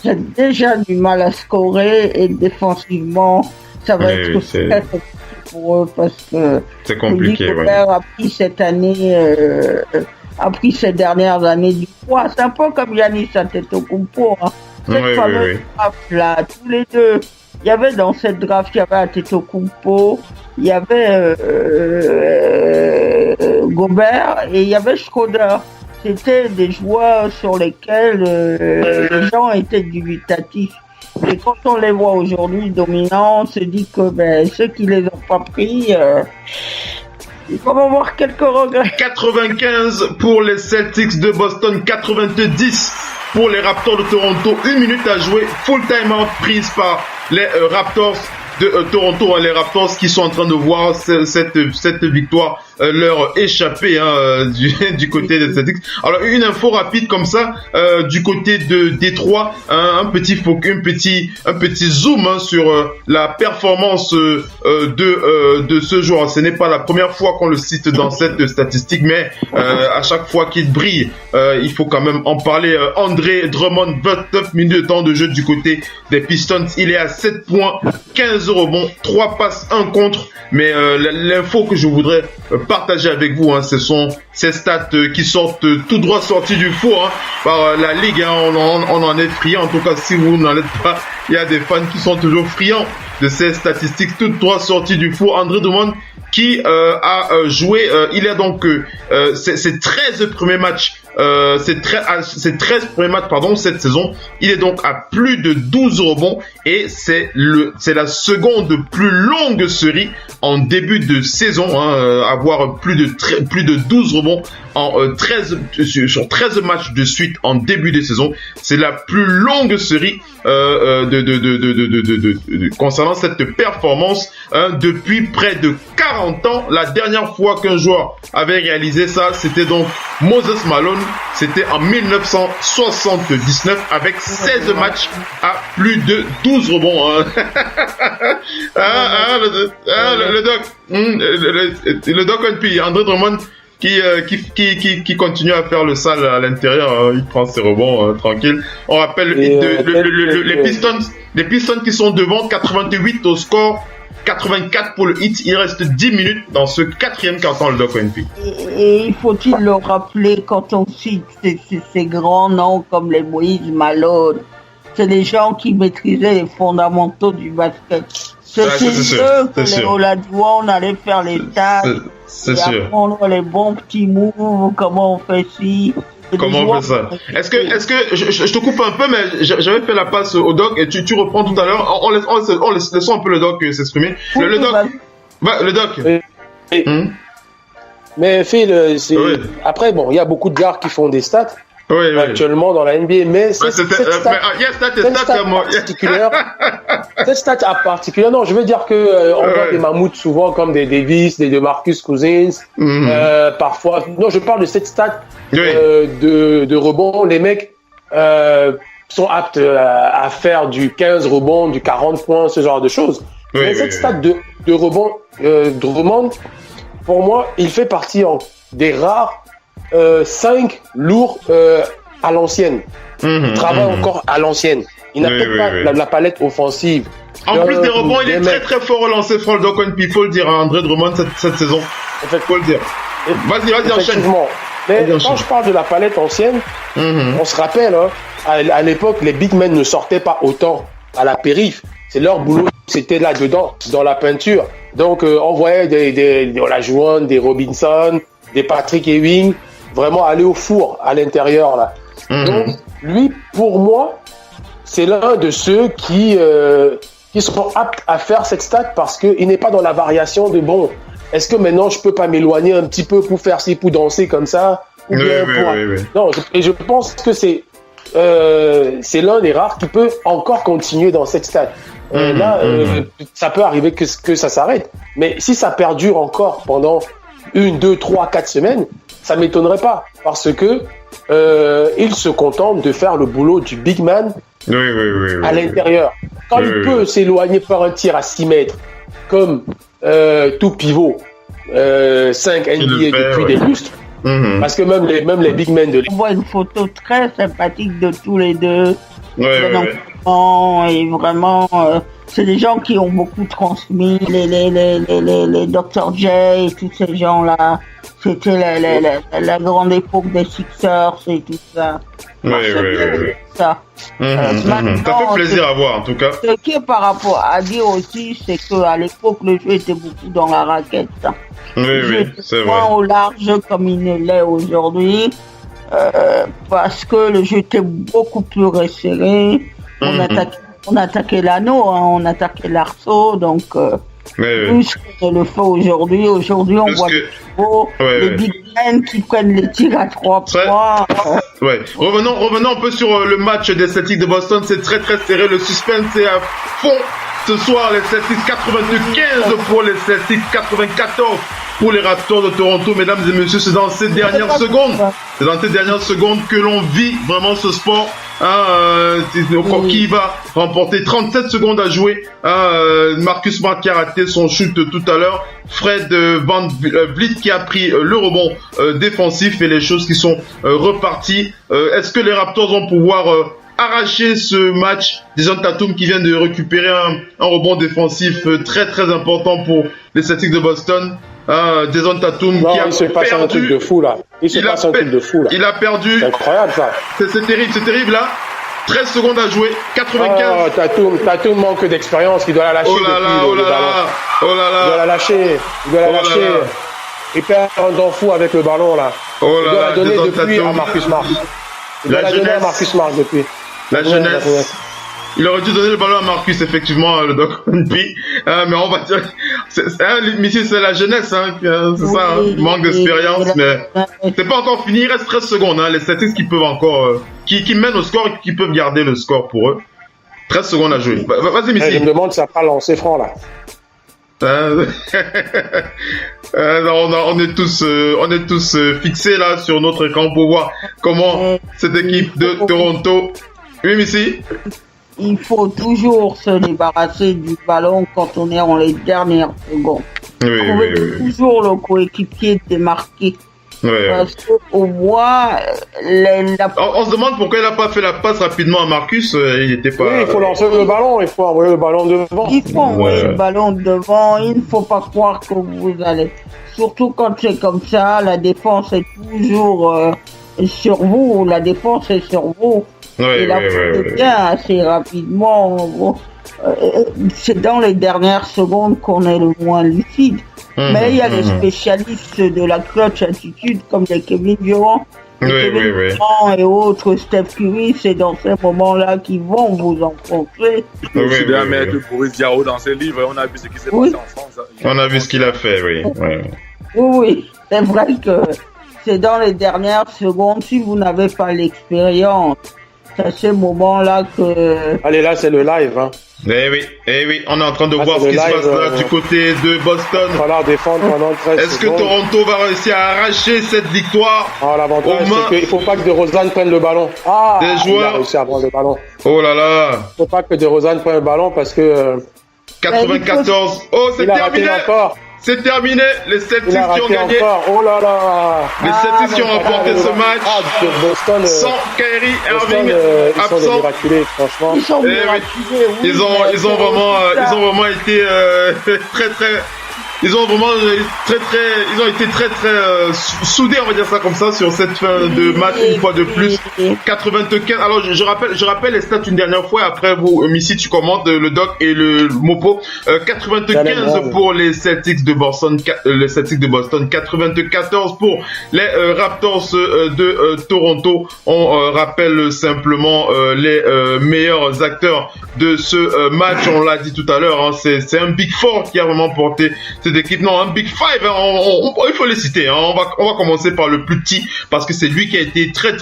c'est déjà du mal à scorer et défensivement, ça va être très compliqué pour eux parce que c'est compliqué. Rudy Gobert a pris cette année, a pris ces dernières années du poids. C'est un peu comme Giannis Antetokounmpo. Cette fameuse draft-là, tous les deux. Il y avait dans cette draft, il y avait Antetokounmpo, il y avait Gobert et il y avait Schroeder. C'était des joueurs sur lesquels les gens étaient dubitatifs. Et quand on les voit aujourd'hui dominants, on se dit que ceux qui les ont pas pris, il faut avoir quelques regrets. 95 pour les Celtics de Boston, 90 pour les Raptors de Toronto. 1 minute à jouer, full time-out prise par les Raptors de Toronto, les Raptors qui sont en train de voir cette victoire leur échapper du côté des Celtics. Alors une info rapide comme ça du côté de Détroit, un petit zoom sur la performance de ce joueur. Ce n'est pas la première fois qu'on le cite dans cette statistique, mais à chaque fois qu'il brille, il faut quand même en parler. André Drummond, 29 minutes de temps de jeu du côté des Pistons, il est à 7 points, 15 rebonds, 3 passes, 1 contre. Mais l'info que je voudrais partager avec vous, ce sont ces stats qui sortent tout droit sortis du four par la Ligue. On en est friand. En tout cas, si vous n'en êtes pas, il y a des fans qui sont toujours friands de ces statistiques tout droit sorties du four. André Drummond qui a joué, il a donc ses 13 premiers matchs. Ces 13 premiers matchs, cette saison, il est donc à plus de 12 rebonds et c'est la seconde plus longue série en début de saison, avoir plus de 12 rebonds sur 13 matchs de suite en début de saison. C'est la plus longue série concernant cette performance depuis près de 40 ans. La dernière fois qu'un joueur avait réalisé ça, c'était donc Moses Malone. C'était en 1979 avec 16 matchs à plus de 12 rebonds. Le doc NP, André Drummond qui continue à faire le sale à l'intérieur, il prend ses rebonds tranquille. On rappelle les Pistons qui sont devant, 88 au score, 84 pour le Heat. Il reste 10 minutes dans ce quatrième quart-temps, le Doc NP. Et faut-il le rappeler quand on cite ces grands noms comme les Moïse Malone, c'est des gens qui maîtrisaient les fondamentaux du basket. C'est eux que les Olajuwon allaient faire les tâches, apprendre les bons petits moves, comment on fait ci. Comment on fait ça? Est-ce que je te coupe un peu, mais j'avais fait la passe au doc et tu reprends tout à l'heure. On laisse un peu le doc s'exprimer. Le doc. Mais Phil, après il y a beaucoup de gars qui font des stats. actuellement dans la NBA. Mais cette stat particulière, non, je veux dire que on voit des mammouths souvent comme des Davis, des Marcus Cousins, parfois. Non, je parle de cette stat de rebond. Les mecs sont aptes à faire du 15 rebonds, du 40 points, ce genre de choses. Mais cette stat de rebond, Drummond, pour moi, il fait partie des rares 5 lourds à l'ancienne. Il travaille encore à l'ancienne. Il n'a peut-être pas la palette offensive. En plus des rebonds, il est très très fort au lancer franc. Donc, il faut le dire à André Drummond cette saison. Il faut le dire. Vas-y, enchaîne. Mais quand je parle de la palette ancienne, on se rappelle, à l'époque, les big men ne sortaient pas autant à la périph'. C'est leur boulot, c'était là-dedans, dans la peinture. Donc, on voyait des Olajuwon, des Robinson, des Patrick Ewing, vraiment aller au four à l'intérieur, là. Donc, lui, pour moi, c'est l'un de ceux qui sont aptes à faire cette stat parce qu'il n'est pas dans la variation de bon. Est-ce que maintenant je peux pas m'éloigner un petit peu pour faire ci, pour danser comme ça, ou bien Non, je pense que c'est l'un des rares qui peut encore continuer dans cette stat. Ça peut arriver que ça s'arrête, mais si ça perdure encore pendant 1, 2, 3, 4 semaines, ça m'étonnerait pas parce que il se contente de faire le boulot du big man à l'intérieur. Quand il peut s'éloigner par un tir à 6 mètres, comme tout pivot 5 NBA depuis des lustres, parce que même les big men de on voit une photo très sympathique de tous les deux. Et vraiment, c'est des gens qui ont beaucoup transmis, les Dr. J et tous ces gens-là. C'était la grande époque des Sixers et tout ça. Ça. Ça fait plaisir à voir en tout cas. Ce qui est par rapport à dire aussi, c'est qu'à l'époque, le jeu était beaucoup dans la raquette. Le jeu était moins au large comme il ne l'est aujourd'hui. Parce que le jeu était beaucoup plus resserré. On attaquait l'anneau, on attaquait l'arceau, donc plus qu'on ne le fait aujourd'hui. Aujourd'hui, on voit les big men qui prennent les tirs à 3 points. Revenons un peu sur le match des Celtics de Boston. C'est très très serré, le suspense est à fond. Ce soir, les Celtics 95 pour les Celtics, 94 pour les Raptors de Toronto. Mesdames et messieurs, c'est dans ces dernières secondes. C'est dans ces dernières secondes que l'on vit vraiment ce sport. Qui va remporter 37 secondes à jouer. Marcus Smart qui a raté son shoot tout à l'heure. Fred Van Vliet qui a pris le rebond défensif et les choses qui sont reparties. Est-ce que les Raptors vont pouvoir arracher ce match? Jason Tatum qui vient de récupérer un rebond défensif très très important pour les Celtics de Boston. Jason Tatum qui a perdu. Un truc de fou là. Il a perdu. C'est incroyable ça. C'est terrible là. 13 secondes à jouer, 95. Tatum manque d'expérience, il doit la lâcher. Il doit la lâcher. Il perd un temps fou avec le ballon là. Il doit la donner depuis à Marcus Smart. La jeunesse. Il aurait dû donner le ballon à Marcus, effectivement, le Doc P. Mais on va dire, c'est la jeunesse, c'est ça, manque d'expérience, mais c'est pas encore fini, il reste 13 secondes, les Celtics qui peuvent encore, qui mènent au score et qui peuvent garder le score pour eux. 13 secondes à jouer. Vas-y, Missy. Je me demande si ça pas lancé franc, là. On est tous fixés là sur notre écran pour voir comment cette équipe de Toronto. Oui, Missy. Il faut toujours se débarrasser du ballon quand on est en les dernières secondes. Toujours le coéquipier démarqué. Parce qu'au moins, on se demande pourquoi il n'a pas fait la passe rapidement à Marcus. Il était pas. Oui, il faut lancer le ballon, il faut envoyer le ballon devant. Il faut envoyer le ballon devant. Il ne faut pas croire que vous allez. Surtout quand c'est comme ça, la défense est toujours sur vous. La défense est sur vous. Et là, vous bien assez rapidement. C'est dans les dernières secondes qu'on est le moins lucide. Mais il y a les spécialistes de la clutch attitude comme les Kevin Durant, et autres, Steph Curry, c'est dans ces moments-là qu'ils vont vous encontrer. C'est de mettre Boris Diaw dans ses livres, on a vu ce qui s'est passé en France. On a vu ce qu'il a fait, Oui, c'est vrai que c'est dans les dernières secondes, si vous n'avez pas l'expérience. C'est à ce moment-là que... Allez, là, c'est le live. Hein. Eh oui, on est en train de voir ce qui se passe là du côté de Boston. Il va falloir défendre pendant 13 Est-ce que Toronto va réussir à arracher cette victoire? L'avantage, c'est qu'il ne faut pas que DeRozan prenne le ballon. Des joueurs... Il a réussi à prendre le ballon. Oh là là. Il ne faut pas que DeRozan prenne le ballon parce que... 94. Oh, c'est terminé. C'est terminé. Les Celtics qui ont gagné. Oh là là. Les Celtics qui ont remporté ce match. Boston, sans Kyrie Irving absent. Ils sont miraculés, franchement. Ils ont vraiment été très. Ils ont été très soudés, on va dire ça comme ça, sur cette fin de match une fois de plus. 95. Alors je rappelle les stats une dernière fois. Après vous, Missy, tu commentes le doc et le Mopo. 95 pour les Celtics de Boston. 94 pour les Raptors de Toronto. On rappelle simplement les meilleurs acteurs de ce match. On l'a dit tout à l'heure. Hein, c'est un Big Four qui a vraiment porté cette équipe. Non, un Big Five, hein, il faut les citer. Hein. On va commencer par le plus petit parce que c'est lui qui a été très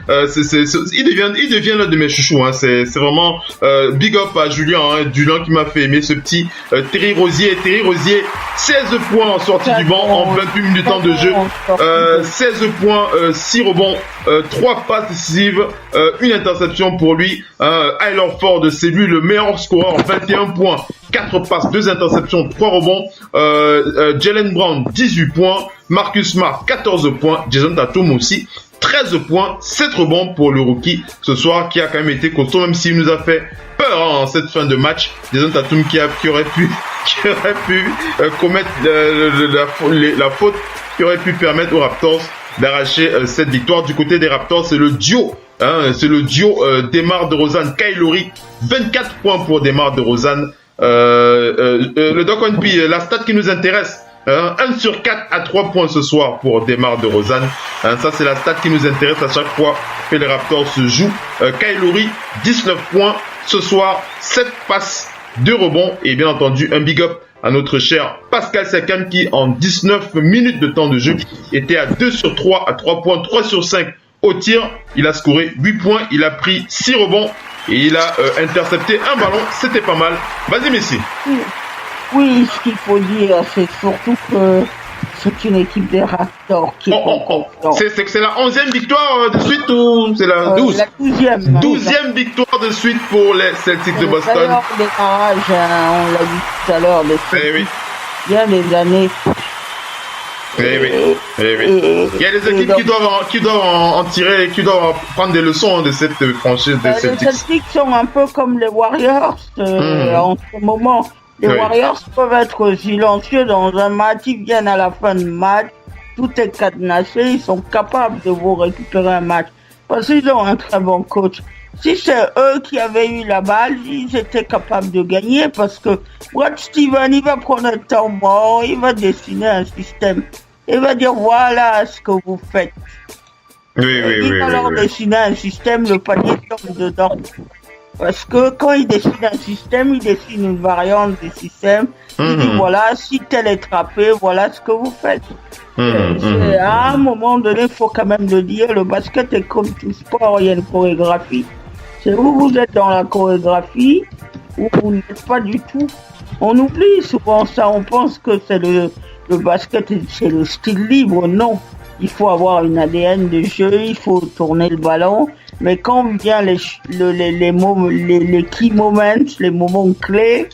il devient l'un de mes chouchous. Hein. C'est vraiment big up à Julien, hein, Julien qui m'a fait aimer ce petit Terry Rozier. 16 points en sortie du banc en 28 minutes de temps de jeu. 16 points, 6 rebonds, 3 passes décisives, une interception pour lui. Tyler Ford, c'est lui le meilleur scoreur, 21 points, 4 passes, 2 interceptions, 3 rebonds. Jaylen Brown, 18 points. Marcus Smart, 14 points. Jason Tatum aussi, 13 points. 7 rebonds pour le rookie ce soir qui a quand même été costaud, même s'il nous a fait peur en cette fin de match. Jason Tatum qui aurait pu commettre la faute qui aurait pu permettre aux Raptors d'arracher cette victoire. Du côté des Raptors, c'est le duo. DeMar DeRozan, Kyle Lowry, 24 points pour DeMar DeRozan. Le Doc NP, la stat qui nous intéresse, 1 sur 4 à 3 points ce soir pour DeMar DeRozan. Ça c'est la stat qui nous intéresse à chaque fois que les Raptors se jouent. Kyle Lowry, 19 points ce soir, 7 passes, 2 rebonds et bien entendu un big up à notre cher Pascal Siakam qui en 19 minutes de temps de jeu était à 2 sur 3 à 3 points, 3 sur 5 au tir. Il a scoré 8 points, il a pris 6 rebonds et il a intercepté un ballon. C'était pas mal. Vas-y Messi. Oui, ce qu'il faut dire, c'est surtout que c'est une équipe des Raptors qui est confiante. C'est la 11e victoire de suite ou c'est la 12 La 12e. 12e victoire de suite pour les Celtics de Boston. D'ailleurs, des barrages, on l'a dit tout à l'heure, des Celtics. Il y a des années. Il y a des équipes qui doivent en tirer, qui doivent prendre des leçons de cette franchise des Celtics. Les Celtics sont un peu comme les Warriors en ce moment. Les Warriors peuvent être silencieux dans un match, ils viennent à la fin de match, tout est cadenassé, ils sont capables de vous récupérer un match. Parce qu'ils ont un très bon coach. Si c'est eux qui avaient eu la balle, ils étaient capables de gagner parce que Brad Stevens, il va prendre un temps mort, il va dessiner un système. Il va dire voilà ce que vous faites. Il va leur dessiner un système, le panier tombe dedans. Parce que quand il dessine un système, il dessine une variante du système. Il dit voilà, si tel est trappé, voilà ce que vous faites. À un moment donné, il faut quand même le dire, le basket est comme tout sport, il y a une chorégraphie. C'est où vous êtes dans la chorégraphie, ou vous n'êtes pas du tout. On oublie souvent ça, on pense que c'est le basket, c'est le style libre. Non, il faut avoir une ADN de jeu, il faut tourner le ballon. Mais quand vient les key moments, les moments clés,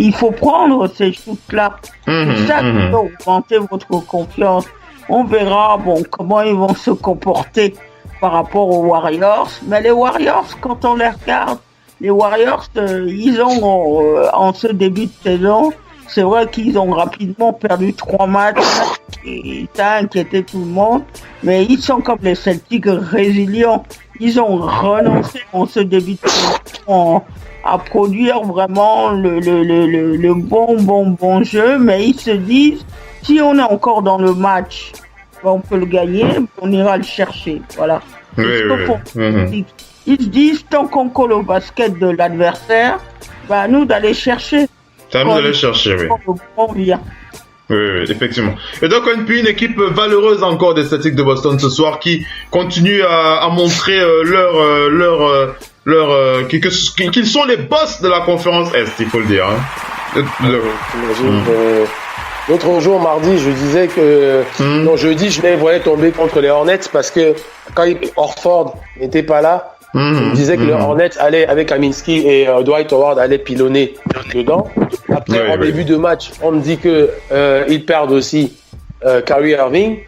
il faut prendre ces shoots-là. C'est ça qui va augmenter votre confiance. On verra comment ils vont se comporter par rapport aux Warriors. Mais les Warriors, quand on les regarde, les Warriors, ils ont en ce début de saison, c'est vrai qu'ils ont rapidement perdu 3 matchs et ça a inquiété tout le monde, mais ils sont comme les Celtics résilients. Ils ont renoncé en ce début de saison à produire vraiment le bon jeu, mais ils se disent, si on est encore dans le match, on peut le gagner, on ira le chercher. Voilà. Ils se disent, tant qu'on colle au basket de l'adversaire, nous d'aller chercher. C'est à nous d'aller chercher, oui. Oui, effectivement. Et donc, une équipe valeureuse encore des Celtics de Boston ce soir qui continue à montrer qu'ils sont les boss de la conférence Est, il faut le dire. L'autre jour, mardi, je disais que non, jeudi, je les voyais tomber contre les Hornets parce que quand Horford n'était pas là, je me disais que les Hornets allaient avec Kaminsky et Dwight Howard allaient pilonner dedans. Après, début de match, on me dit que ils perdent aussi Kyrie Irving.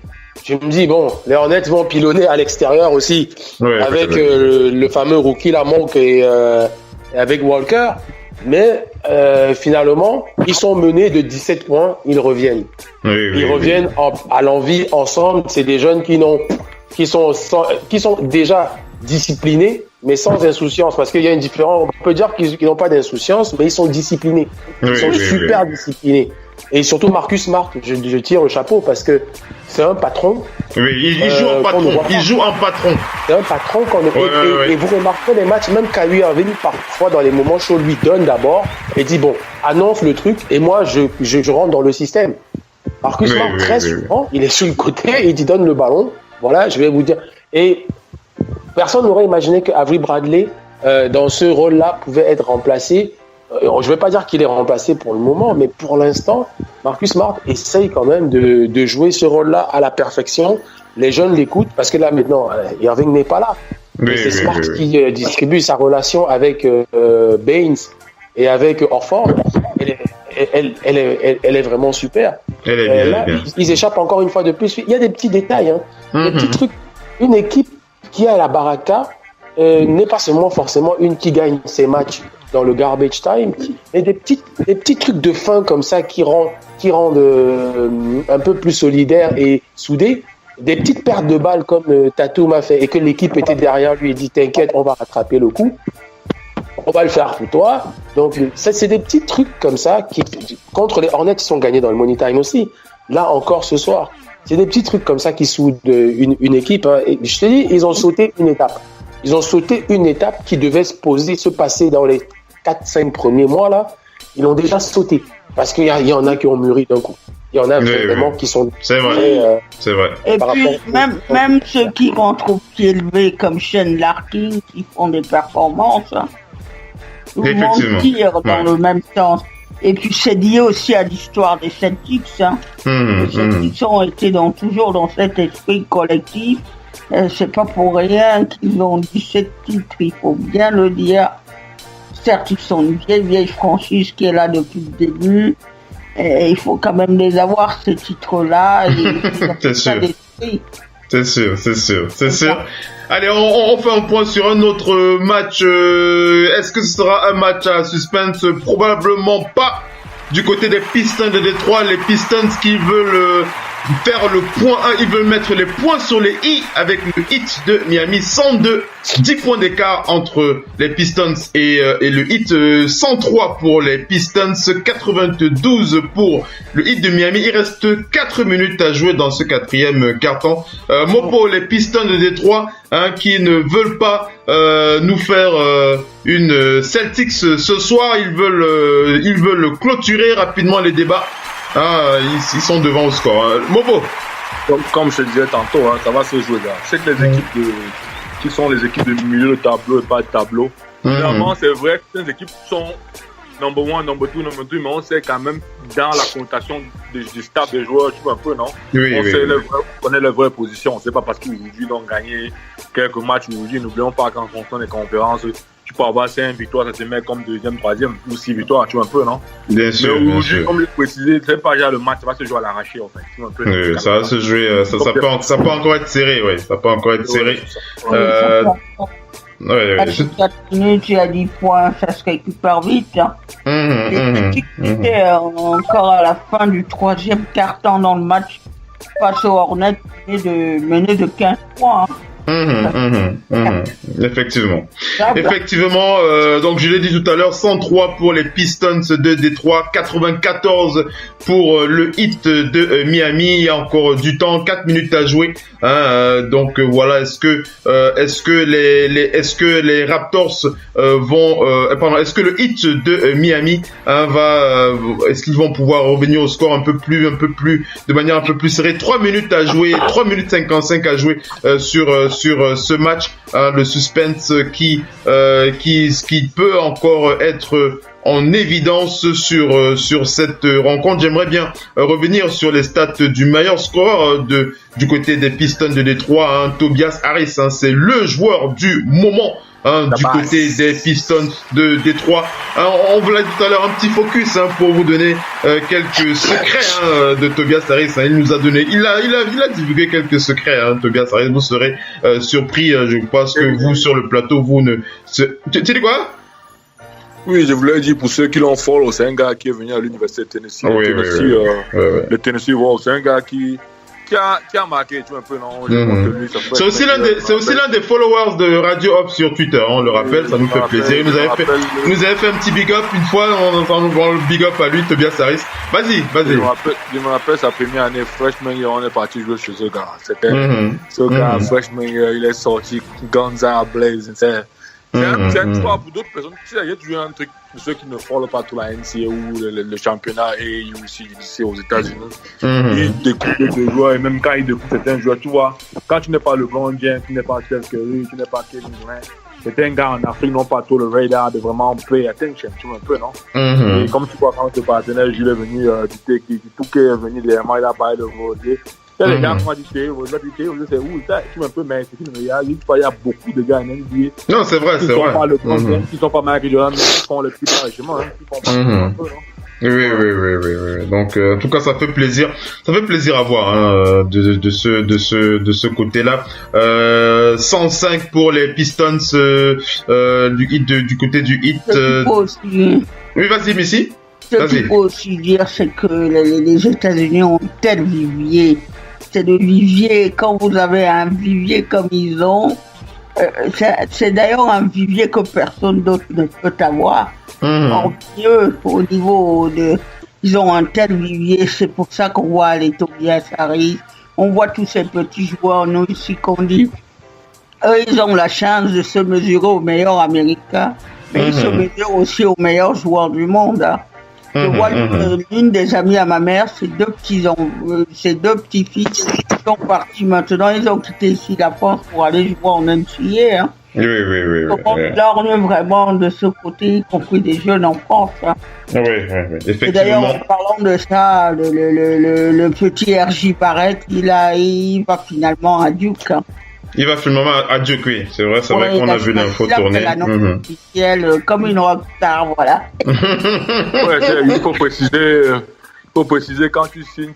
Je me dis bon, les Hornets vont pilonner à l'extérieur aussi avec le fameux rookie là, Monk et avec Walker. Mais finalement, ils sont menés de 17 points, ils reviennent. Ils reviennent à l'envie ensemble. C'est des jeunes qui sont déjà disciplinés, mais sans insouciance. Parce qu'il y a une différence. On peut dire qu'ils n'ont pas d'insouciance, mais ils sont disciplinés. Ils sont super disciplinés. Et surtout Marcus Smart, je tire le chapeau parce que c'est un patron. Oui, il joue en patron. Il joue en patron. C'est un patron et vous remarquez les matchs, même Kyrie Irving parfois dans les moments chauds lui donne d'abord et dit bon, annonce le truc et moi je rentre dans le système. Marcus Smart très souvent, il est sur le côté et il dit donne le ballon. Voilà, je vais vous dire. Et personne n'aurait imaginé que Avery Bradley dans ce rôle-là pouvait être remplacé. Je ne vais pas dire qu'il est remplacé pour le moment, mais pour l'instant, Marcus Smart essaye quand même de jouer ce rôle-là à la perfection. Les jeunes l'écoutent parce que là maintenant, Irving n'est pas là. Mais c'est Smart qui distribue sa relation avec Baines et avec Horford. Elle est vraiment super. Là, ils échappent encore une fois de plus. Il y a des petits détails, des petits trucs. Une équipe qui a la baraka n'est pas seulement forcément une qui gagne ses matchs dans le garbage time, et des petits trucs de fin comme ça qui rendent un peu plus solidaire et soudé. Des petites pertes de balles comme Tatum a fait et que l'équipe était derrière lui et dit t'inquiète, on va rattraper le coup. On va le faire pour toi. Donc c'est des petits trucs comme ça qui contre les Hornets qui sont gagnés dans le money time aussi. Là encore ce soir, c'est des petits trucs comme ça qui soudent une équipe. Et je te dis, ils ont sauté une étape. Ils ont sauté une étape qui devait se passer dans les 4-5 premiers mois là. Ils l'ont déjà sauté parce qu'il y en a qui ont mûri d'un coup. Il y en a vraiment qui sont. C'est vrai. C'est vrai. Et puis même ceux qui vont trop pied élevé comme Shane Larkin qui font des performances. Tout le monde tire dans le même sens. Et puis c'est lié aussi à l'histoire des Celtics. Les Celtics ont été toujours dans cet esprit collectif. C'est pas pour rien qu'ils ont 17 titres, il faut bien le dire. Certes, ils sont une vieille franchise qui est là depuis le début. Et il faut quand même les avoir, ces titres-là. C'est sûr. Allez, on fait un point sur un autre match. Est-ce que ce sera un match à suspense? Probablement pas. Du côté des Pistons de Détroit, les Pistons qui veulent faire le point 1, ils veulent mettre les points sur les i avec le Heat de Miami. 102, 10 points d'écart entre les Pistons et le Heat. 103 pour les Pistons, 92 pour le Heat de Miami. Il reste 4 minutes à jouer dans ce quatrième quart-temps. Mopo, les Pistons de Détroit qui ne veulent pas nous faire une Celtics ce soir. Ils veulent clôturer rapidement les débats. Ils sont devant au score. Mopo. Comme je te disais tantôt, ça va se jouer là. C'est que les équipes qui sont les équipes de milieu de tableau et pas de tableau. Finalement, c'est vrai que ces équipes sont number 1, number 2, number 3, mais on sait quand même dans la connotation du staff des joueurs, tu vois un peu, non? On connaît les vraies positions. C'est pas parce qu'aujourd'hui ils ont gagné quelques matchs aujourd'hui. N'oublions pas qu'en fonction des conférences, tu peux avoir 5 victoires, ça te met comme 2e, 3e ou 6 victoires, tu vois un peu, non? Bien sûr. Mais aujourd'hui, comme je l'ai précisé, c'est pas déjà le match, ça va se jouer à l'arraché, en fait. Tu vois un peu, ça va se jouer, ça peut encore être serré, ça peut encore être serré. 4 minutes, tu as 10 points, ça se récupère vite. Encore à la fin du 3e quart-temps dans le match face aux Hornets, mené de 15 points. Effectivement. Donc je l'ai dit tout à l'heure, 103 pour les Pistons de Détroit, 94 pour le Heat de Miami. Il y a encore du temps, 4 minutes à jouer. Donc voilà, est-ce que les Raptors est-ce que le Heat de Miami est-ce qu'ils vont pouvoir revenir au score de manière un peu plus serrée? 3 minutes à jouer, 3 minutes 55 à jouer sur ce match, le suspense qui peut encore être en évidence sur cette rencontre. J'aimerais bien revenir sur les stats du meilleur scoreur du côté des Pistons de Détroit, Tobias Harris, c'est le joueur du moment. Du côté des Pistons de Détroit. On vous l'a dit tout à l'heure, un petit focus pour vous donner quelques secrets de Tobias Harris. Il nous a donné, il a divulgué quelques secrets, Tobias Harris. Vous serez surpris, je pense que vous sur le plateau, vous ne... Tu dis quoi? Oui, je voulais dire pour ceux qui l'ont follow, c'est un gars qui est venu à l'université de Tennessee. Le Tennessee World, c'est un gars qui a marqué, tu vois, un peu, non? C'est aussi l'un des followers de Radio Hop sur Twitter, on le rappelle, ça nous fait plaisir. Il nous avait fait un petit big up une fois, on le big up à lui, Tobias Harris. Vas-y. Je me rappelle sa première année freshman, on est parti jouer chez ce gars. Ce gars, freshman, il est sorti Gonza Blaze. C'est une histoire pour d'autres personnes. Tu sais, il y a toujours un truc pour ceux qui ne follow pas tout la NCAA ou le championnat et aussi ici aux États-Unis. Ils découvrent des joueurs et même quand ils découvrent certains joueurs, tu vois, quand tu n'es pas le Grand James, tu n'es pas Steph Curry, tu n'es pas Kevin Durant, certains gars en Afrique n'ont pas tout le radar de vraiment play attention, tu vois un peu, non? Et comme tu vois, quand ton partenaire Jules est venu du Touquet est venu, il a parlé de Rosier. Les gars m'ont dit c'est où, tu vois un peu, mais c'est une réalité. Il y a beaucoup de gars en NBA. Non, c'est vrai, c'est vrai. Qui sont pas Michael Jordan, mais qui font le plus largement, qui font pas un peu, non? Oui. Donc, en tout cas, ça fait plaisir à voir de ce côté-là. 105 pour les Pistons du côté du Heat. Oui, vas-y, Missy. Ce qu'il faut aussi dire, c'est que les États-Unis ont tel vivier. C'est le vivier. Quand vous avez un vivier comme ils ont, c'est d'ailleurs un vivier que personne d'autre ne peut avoir. En mieux, au niveau de... Ils ont un tel vivier, c'est pour ça qu'on voit les Tobias Harris, on voit tous ces petits joueurs, nous ici, qu'on dit, eux, ils ont la chance de se mesurer aux meilleurs Américains, mais ils se mesurent aussi aux meilleurs joueurs du monde. Je vois l'une des amies à ma mère, ses deux petits-fils sont partis maintenant, ils ont quitté ici la France pour aller jouer en NCAA. Oui. Donc on lorgne vraiment de ce côté, y compris des jeunes en France. Oui, effectivement. Et d'ailleurs, en parlant de ça, le petit R.J. Barrett, il va finalement à Duke. Il va finalement à Duke, oui. C'est vrai qu'on a vu l'info tourner. Il a l'annonce officielle, comme une rockstar, voilà. Il faut préciser quand tu signes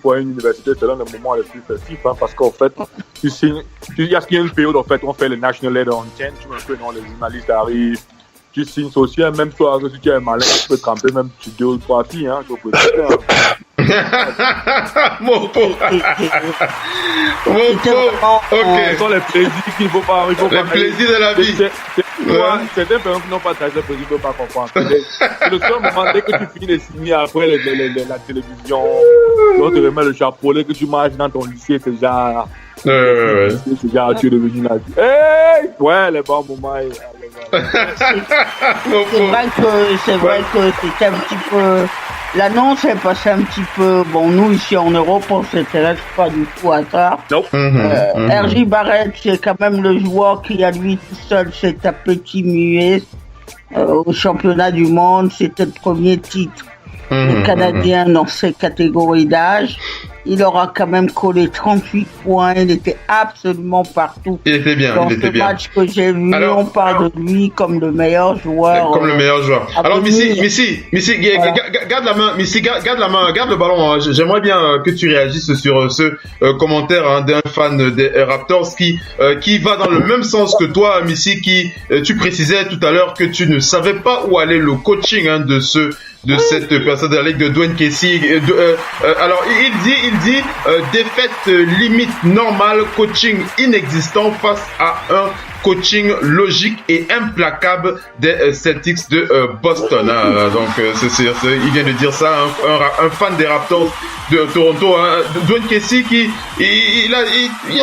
pour une université, c'est l'un des moments les plus festifs, parce qu'en fait, tu signes, il y a une période, en fait, on fait le National Letter on 10, tu vois un peu, non, les journalistes arrivent, tu signes aussi, même toi, si tu es malin, tu peux tremper même sur 2 ou 3 filles, tu peux préciser, Mon pauvre. Ok. Ce sont les plaisirs qu'il ne faut pas. Les plaisirs de la vie. Certaines personnes qui n'ont pas tâché le plaisir ne peuvent pas comprendre. C'est le seul moment, dès que tu finis de signer après la télévision, on te remet le chapeau, dès que tu marches dans ton lycée, c'est déjà. C'est déjà, tu es devenu là. Hey! Ouais, les bons moments. C'est vrai que c'était un petit peu. L'annonce est passée un petit peu. Bon, nous ici en Europe, on ne s'intéresse pas du tout à ça. Nope. R.J. Barrett, c'est quand même le joueur qui, à lui tout seul, s'est tapé muet au championnat du monde. C'était le premier titre des Canadiens dans ces catégories d'âge. Il aura quand même collé 38 points. Il était absolument partout. Il était bien. Dans ce match que j'ai vu, on parle de lui comme le meilleur joueur. Comme le meilleur joueur. Alors, Missy, garde la main. Missy, garde la main, garde le ballon. J'aimerais bien que tu réagisses sur ce commentaire d'un fan des Raptors qui va dans le même sens que toi, Missy, tu précisais tout à l'heure que tu ne savais pas où allait le coaching de ce de cette personne de la Ligue de Dwayne Casey. Alors, il dit défaite limite normale, coaching inexistant face à un coaching logique et implacable des Celtics de Boston. Donc, il vient de dire ça, un fan des Raptors de Toronto, Dwayne Casey,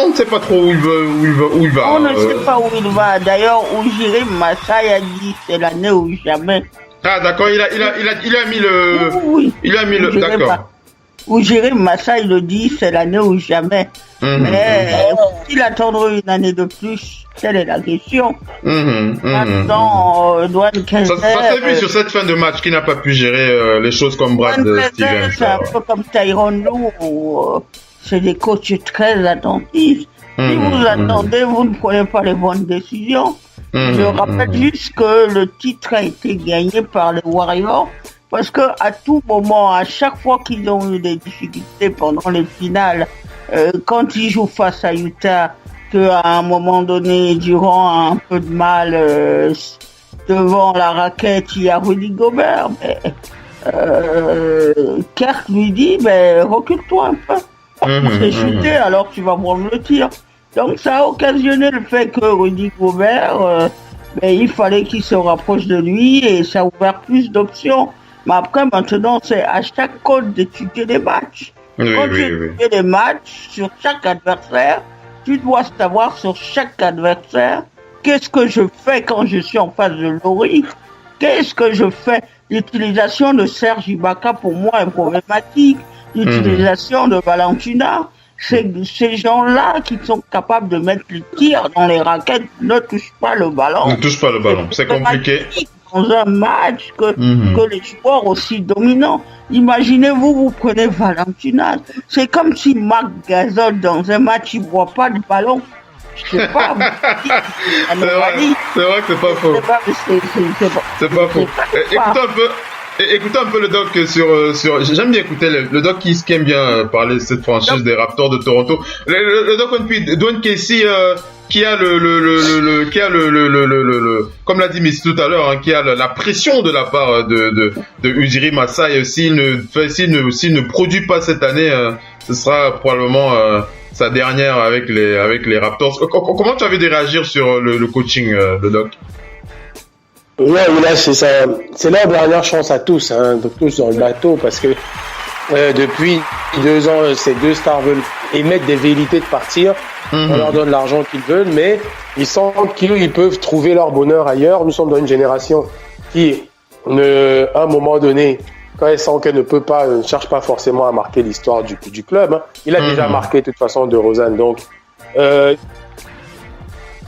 on ne sait pas trop où il va. On ne sait pas où il va. D'ailleurs, Ujiri Masai a dit c'est l'année ou jamais. Ah d'accord, il a mis le. Oui. Il a mis le. D'accord. Ujiri Masai le dit c'est l'année ou jamais. Mais faut-il attendre une année de plus? Telle est la question. Maintenant, Dwayne Casey. Ça s'est vu sur cette fin de match qui n'a pas pu gérer les choses comme Brad Stevens. C'est un peu comme Tyronn Lue. C'est des coachs très attentifs. Si vous attendez, vous ne prenez pas les bonnes décisions. Je rappelle juste que le titre a été gagné par les Warriors parce que à tout moment, à chaque fois qu'ils ont eu des difficultés pendant les finales, quand ils jouent face à Utah, qu'à un moment donné, durant un peu de mal devant la raquette, il y a Rudy Gobert, mais Kirk lui dit, recule-toi un peu. C'est chuté, alors tu vas prendre le tir. Donc ça a occasionné le fait que Rudy Gobert, il fallait qu'il se rapproche de lui et ça a ouvert plus d'options. Mais après, maintenant, c'est à chaque coach d'étudier des matchs. Quand tu étudies des matchs sur chaque adversaire, tu dois savoir sur chaque adversaire qu'est-ce que je fais quand je suis en face de Laurie, qu'est-ce que je fais. L'utilisation de Serge Ibaka pour moi est problématique. L'utilisation de Valentina, ces gens-là qui sont capables de mettre le tir dans les raquettes ne touchent pas le ballon. Ne touchent pas le ballon, c'est compliqué. Dans un match que les joueurs aussi dominants. Imaginez-vous, vous prenez Valentina. C'est comme si Marc Gasol dans un match, il ne voit pas de ballon. Je sais pas. C'est vrai que c'est pas faux. C'est pas faux. Écoutez un peu le doc sur j'aime bien écouter le doc qui aime bien parler de cette franchise des Raptors de Toronto. Le doc Dwayne Casey qui a comme l'a dit Miss tout à l'heure, qui a la pression de la part de Ujiri Masai. S'il ne produit pas cette année, ce sera probablement sa dernière avec les Raptors. Comment tu avais de réagir sur le coaching, le doc? Ouais, là, c'est leur dernière chance à tous, tous dans le bateau, parce que depuis 2 ans, ces deux stars veulent émettre des velléités de partir. On leur donne l'argent qu'ils veulent, mais ils sentent qu'ils peuvent trouver leur bonheur ailleurs. Nous sommes dans une génération qui, à un moment donné, quand elle sent qu'elle ne cherche pas forcément à marquer l'histoire du club. Il a déjà marqué de toute façon DeRozan, donc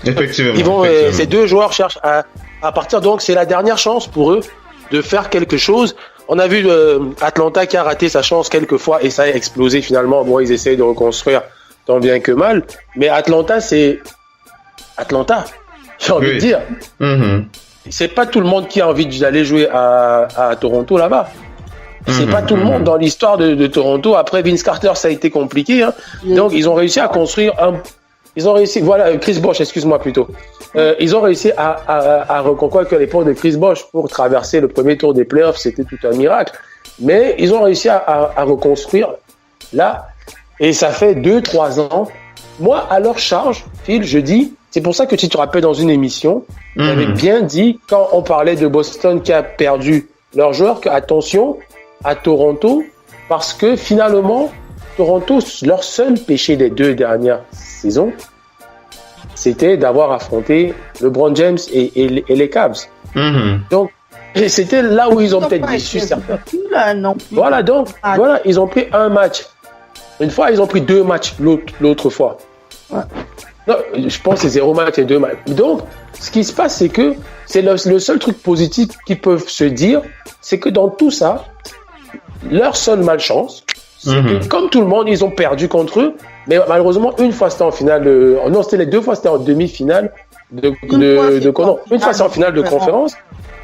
effectivement. Ces deux joueurs cherchent à partir, donc c'est la dernière chance pour eux de faire quelque chose. On a vu Atlanta qui a raté sa chance quelques fois et ça a explosé finalement. Bon, ils essayent de reconstruire tant bien que mal, mais Atlanta, c'est Atlanta, j'ai envie de dire. C'est pas tout le monde qui a envie d'aller jouer à Toronto là-bas. C'est pas tout le monde dans l'histoire de Toronto. Après Vince Carter, ça a été compliqué. Donc ils ont réussi à construire Chris Bosh, excuse-moi plutôt. Ils ont réussi à reconquérir à l'époque de Chris Bosh pour traverser le premier tour des playoffs, c'était tout un miracle. Mais ils ont réussi à reconstruire là, et ça fait 2-3 ans. Moi, à leur charge, Phil, je dis, c'est pour ça que tu te rappelles dans une émission, j'avais bien dit, quand on parlait de Boston qui a perdu leurs joueurs, que attention à Toronto, parce que finalement, Toronto, leur seul péché des 2 dernières saisons, c'était d'avoir affronté LeBron James et les Cavs. Donc, c'était là où ils ont peut-être déçu certains. Voilà, donc, ils ont pris un match. Une fois, ils ont pris 2 matchs l'autre fois. Non, je pense que c'est 0 match et 2 matchs. Donc, ce qui se passe, c'est que c'est le seul truc positif qu'ils peuvent se dire, c'est que dans tout ça, leur seule malchance, c'est que, comme tout le monde, ils ont perdu contre eux, mais malheureusement, une fois c'était en finale non, c'était les 2 fois, c'était en demi-finale une fois c'est en finale de conférence,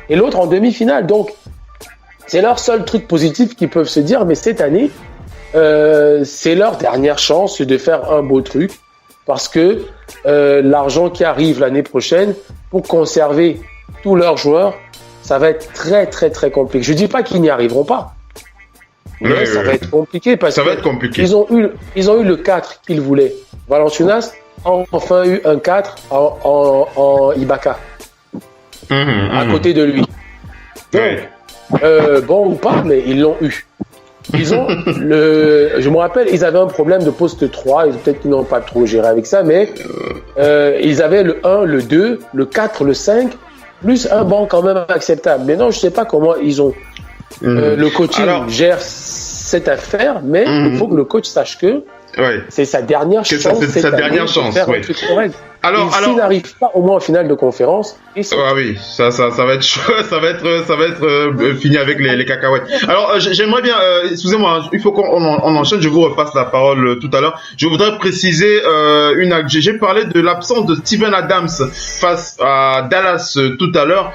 et l'autre en demi-finale. Donc, c'est leur seul truc positif qu'ils peuvent se dire, mais cette année, c'est leur dernière chance de faire un beau truc, parce que l'argent qui arrive l'année prochaine pour conserver tous leurs joueurs, ça va être très, très, très compliqué. Je dis pas qu'ils n'y arriveront pas. Mais ça va être compliqué parce qu'ils ont eu le 4 qu'ils voulaient. Valenciunas a enfin eu un 4 en Ibaka. À côté de lui. Donc, bon ou pas, mais ils l'ont eu. Ils ont je me rappelle, ils avaient un problème de poste 3, peut-être qu'ils n'ont pas trop géré avec ça, mais ils avaient le 1, le 2, le 4, le 5, plus un banc quand même acceptable. Mais non, je sais pas comment ils ont le coaching gère cette affaire, mais il faut que le coach sache que c'est sa dernière chance. C'est sa dernière chance, Alors, s'il n'arrive pas au moins en finale de conférence, oui, ça va être chaud, ça va être fini avec les cacahuètes. Alors, j'aimerais bien, excusez-moi, il faut qu'on enchaîne. Je vous repasse la parole tout à l'heure. Je voudrais préciser j'ai parlé de l'absence de Steven Adams face à Dallas tout à l'heure.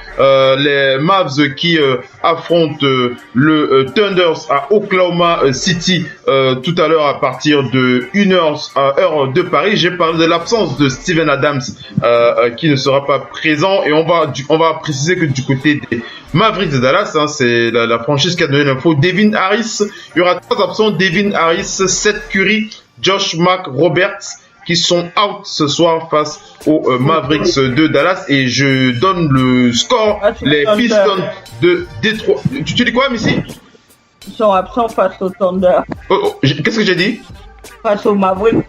Les Mavs qui affrontent le Thunders à Oklahoma City tout à l'heure à partir de 1h heure de Paris. J'ai parlé de l'absence de Steven Adams qui ne sera pas présent, et on va préciser que du côté des Mavericks de Dallas, c'est la franchise qui a donné l'info. Devin Harris, il y aura 3 absents: Devin Harris, Seth Curry, Josh Roberts, qui sont out ce soir face aux Mavericks de Dallas. Et je donne le score. Les Pistons de Détroit. Tu dis quoi, Missy? Ils sont absents face au Thunder. Qu'est-ce que j'ai dit? Face au Mavericks.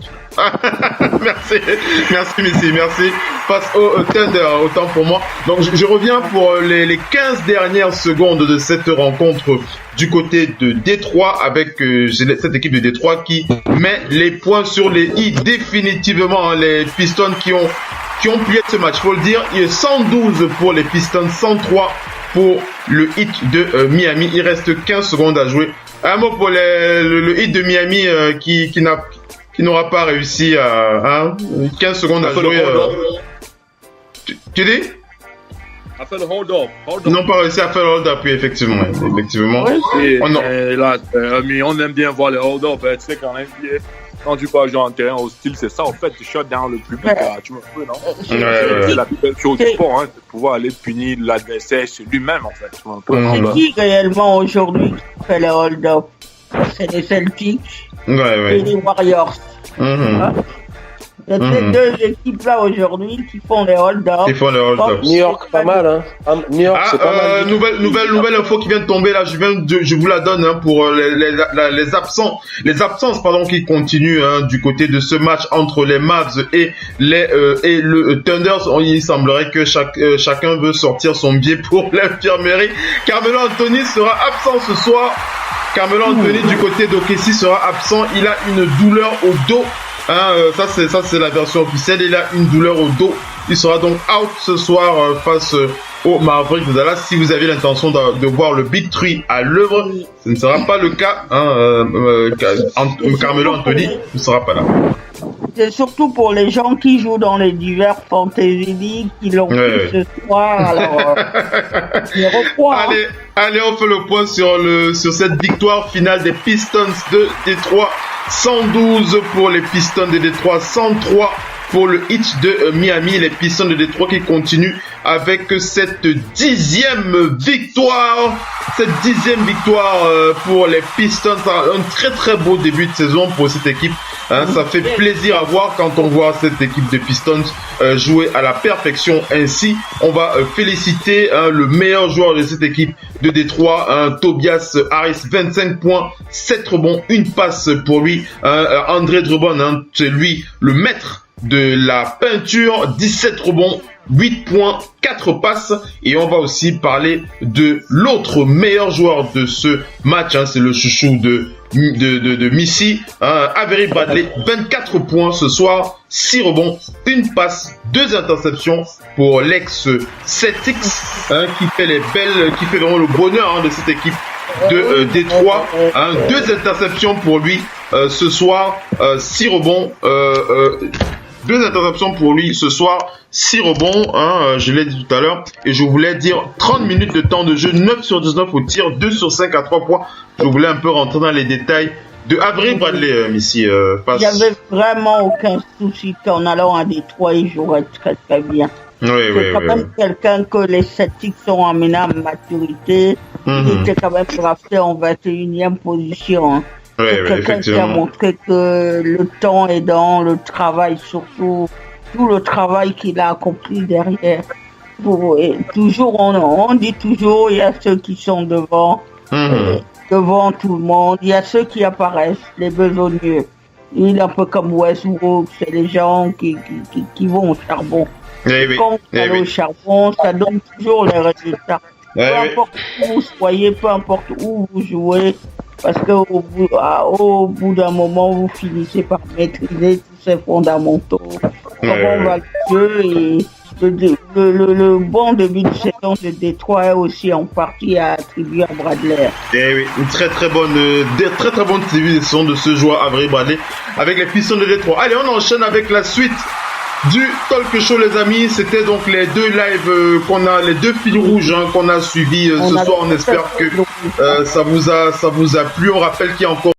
merci Missy, merci. Face au Thunder, autant pour moi. Donc je reviens pour les 15 dernières secondes de cette rencontre du côté de Détroit, avec cette équipe de Détroit qui met les points sur les i définitivement. Les Pistons qui ont plié ce match, faut le dire. Il y a 112 pour les Pistons, 103 pour le Heat de Miami. Il reste 15 secondes à jouer. Un mot pour le Heat de Miami qui n'aura pas réussi à 15 secondes à jouer. Tu dis? A fait le hold-up. Ils n'ont pas réussi à faire le hold-up, oui, effectivement. Oui, mais on aime bien voir le hold-up. Tu sais, quand NBA, quand tu vas jouer en terrain hostile, c'est ça, en fait, tu shut down le public. Tu me fous, non? C'est la plus belle chose du sport, de pouvoir aller punir l'adversaire sur lui-même, en fait. C'est qui réellement aujourd'hui qui fait le hold-up? C'est les Celtics et les Warriors. Il y a ces deux équipes-là aujourd'hui qui font les hold-up. New York, pas mal, New York, c'est pas mal. Nouvelle info qui vient de tomber là. Je vous la donne pour les absences qui continuent du côté de ce match entre les Mavs et le Thunders. Il semblerait que chacun veut sortir son billet pour l'infirmerie. Carmelo Anthony sera absent ce soir. Carmelo Anthony du côté d'OKC sera absent. Il a une douleur au dos. Ça c'est la version officielle. Il a une douleur au dos. Il sera donc out ce soir face au Mavericks de Dallas. Si vous avez l'intention de voir le Big Three à l'œuvre, ce ne sera pas le cas. Carmelo Anthony ne sera pas là. C'est surtout pour les gens qui jouent dans les divers Fantasy League, qui l'ont fait ce soir. Alors, Allez, on fait le point sur cette victoire finale des Pistons de Détroit. 112 pour les Pistons de Détroit, 103 pour le Heat de Miami. Les Pistons de Détroit qui continuent avec cette 10e victoire. Cette 10e victoire pour les Pistons. Un très très beau début de saison pour cette équipe. Ça fait plaisir à voir quand on voit cette équipe de Pistons jouer à la perfection. Ainsi, on va féliciter le meilleur joueur de cette équipe de Détroit, Tobias Harris, 25 points, 7 rebonds, une passe pour lui. André Drummond, c'est lui le maître de la peinture, 17 rebonds, 8 points, 4 passes. Et on va aussi parler de l'autre meilleur joueur de ce match, c'est le chouchou de Missy, Avery Bradley, 24 points ce soir, 6 rebonds, une passe, 2 interceptions pour l'ex-Celtics, qui fait vraiment le bonheur de cette équipe de Détroit. 2 interceptions pour lui ce soir, 6 rebonds, 2 interceptions pour lui ce soir, 6 rebonds, je l'ai dit tout à l'heure. Et je voulais dire 30 minutes de temps de jeu, 9 sur 19 au tir, 2 sur 5 à 3 points. Je voulais un peu rentrer dans les détails de Avery Bradley, ici. Il n'y avait vraiment aucun souci qu'en allant à Détroit, il jouerait très très bien. C'est quand même quelqu'un que les Celtics sont amenés à maturité. Il était quand même drafté en 21e position. Hein. C'est quelqu'un qui a montré que le temps est dans le travail, surtout tout le travail qu'il a accompli derrière. Toujours, on dit toujours, il y a ceux qui sont devant tout le monde. Il y a ceux qui apparaissent, les besogneux. Il est un peu comme Westbrook, c'est les gens qui vont au charbon. Quand vous allez au charbon, ça donne toujours les résultats. Peu importe où vous soyez, peu importe où vous jouez, parce qu'au bout d'un moment, vous finissez par maîtriser tous ces fondamentaux. Comment va le jeu et le bon début de saison de Détroit est aussi en partie attribué à Bradley. Une très bonne début de saison de ce joueur Avery Bradley avec les Pistons de Détroit. Allez, on enchaîne avec la suite du talk show, les amis. C'était donc les deux lives les deux fils rouges qu'on a suivis ce soir. On espère que ça vous a plu. On rappelle qu'il y a encore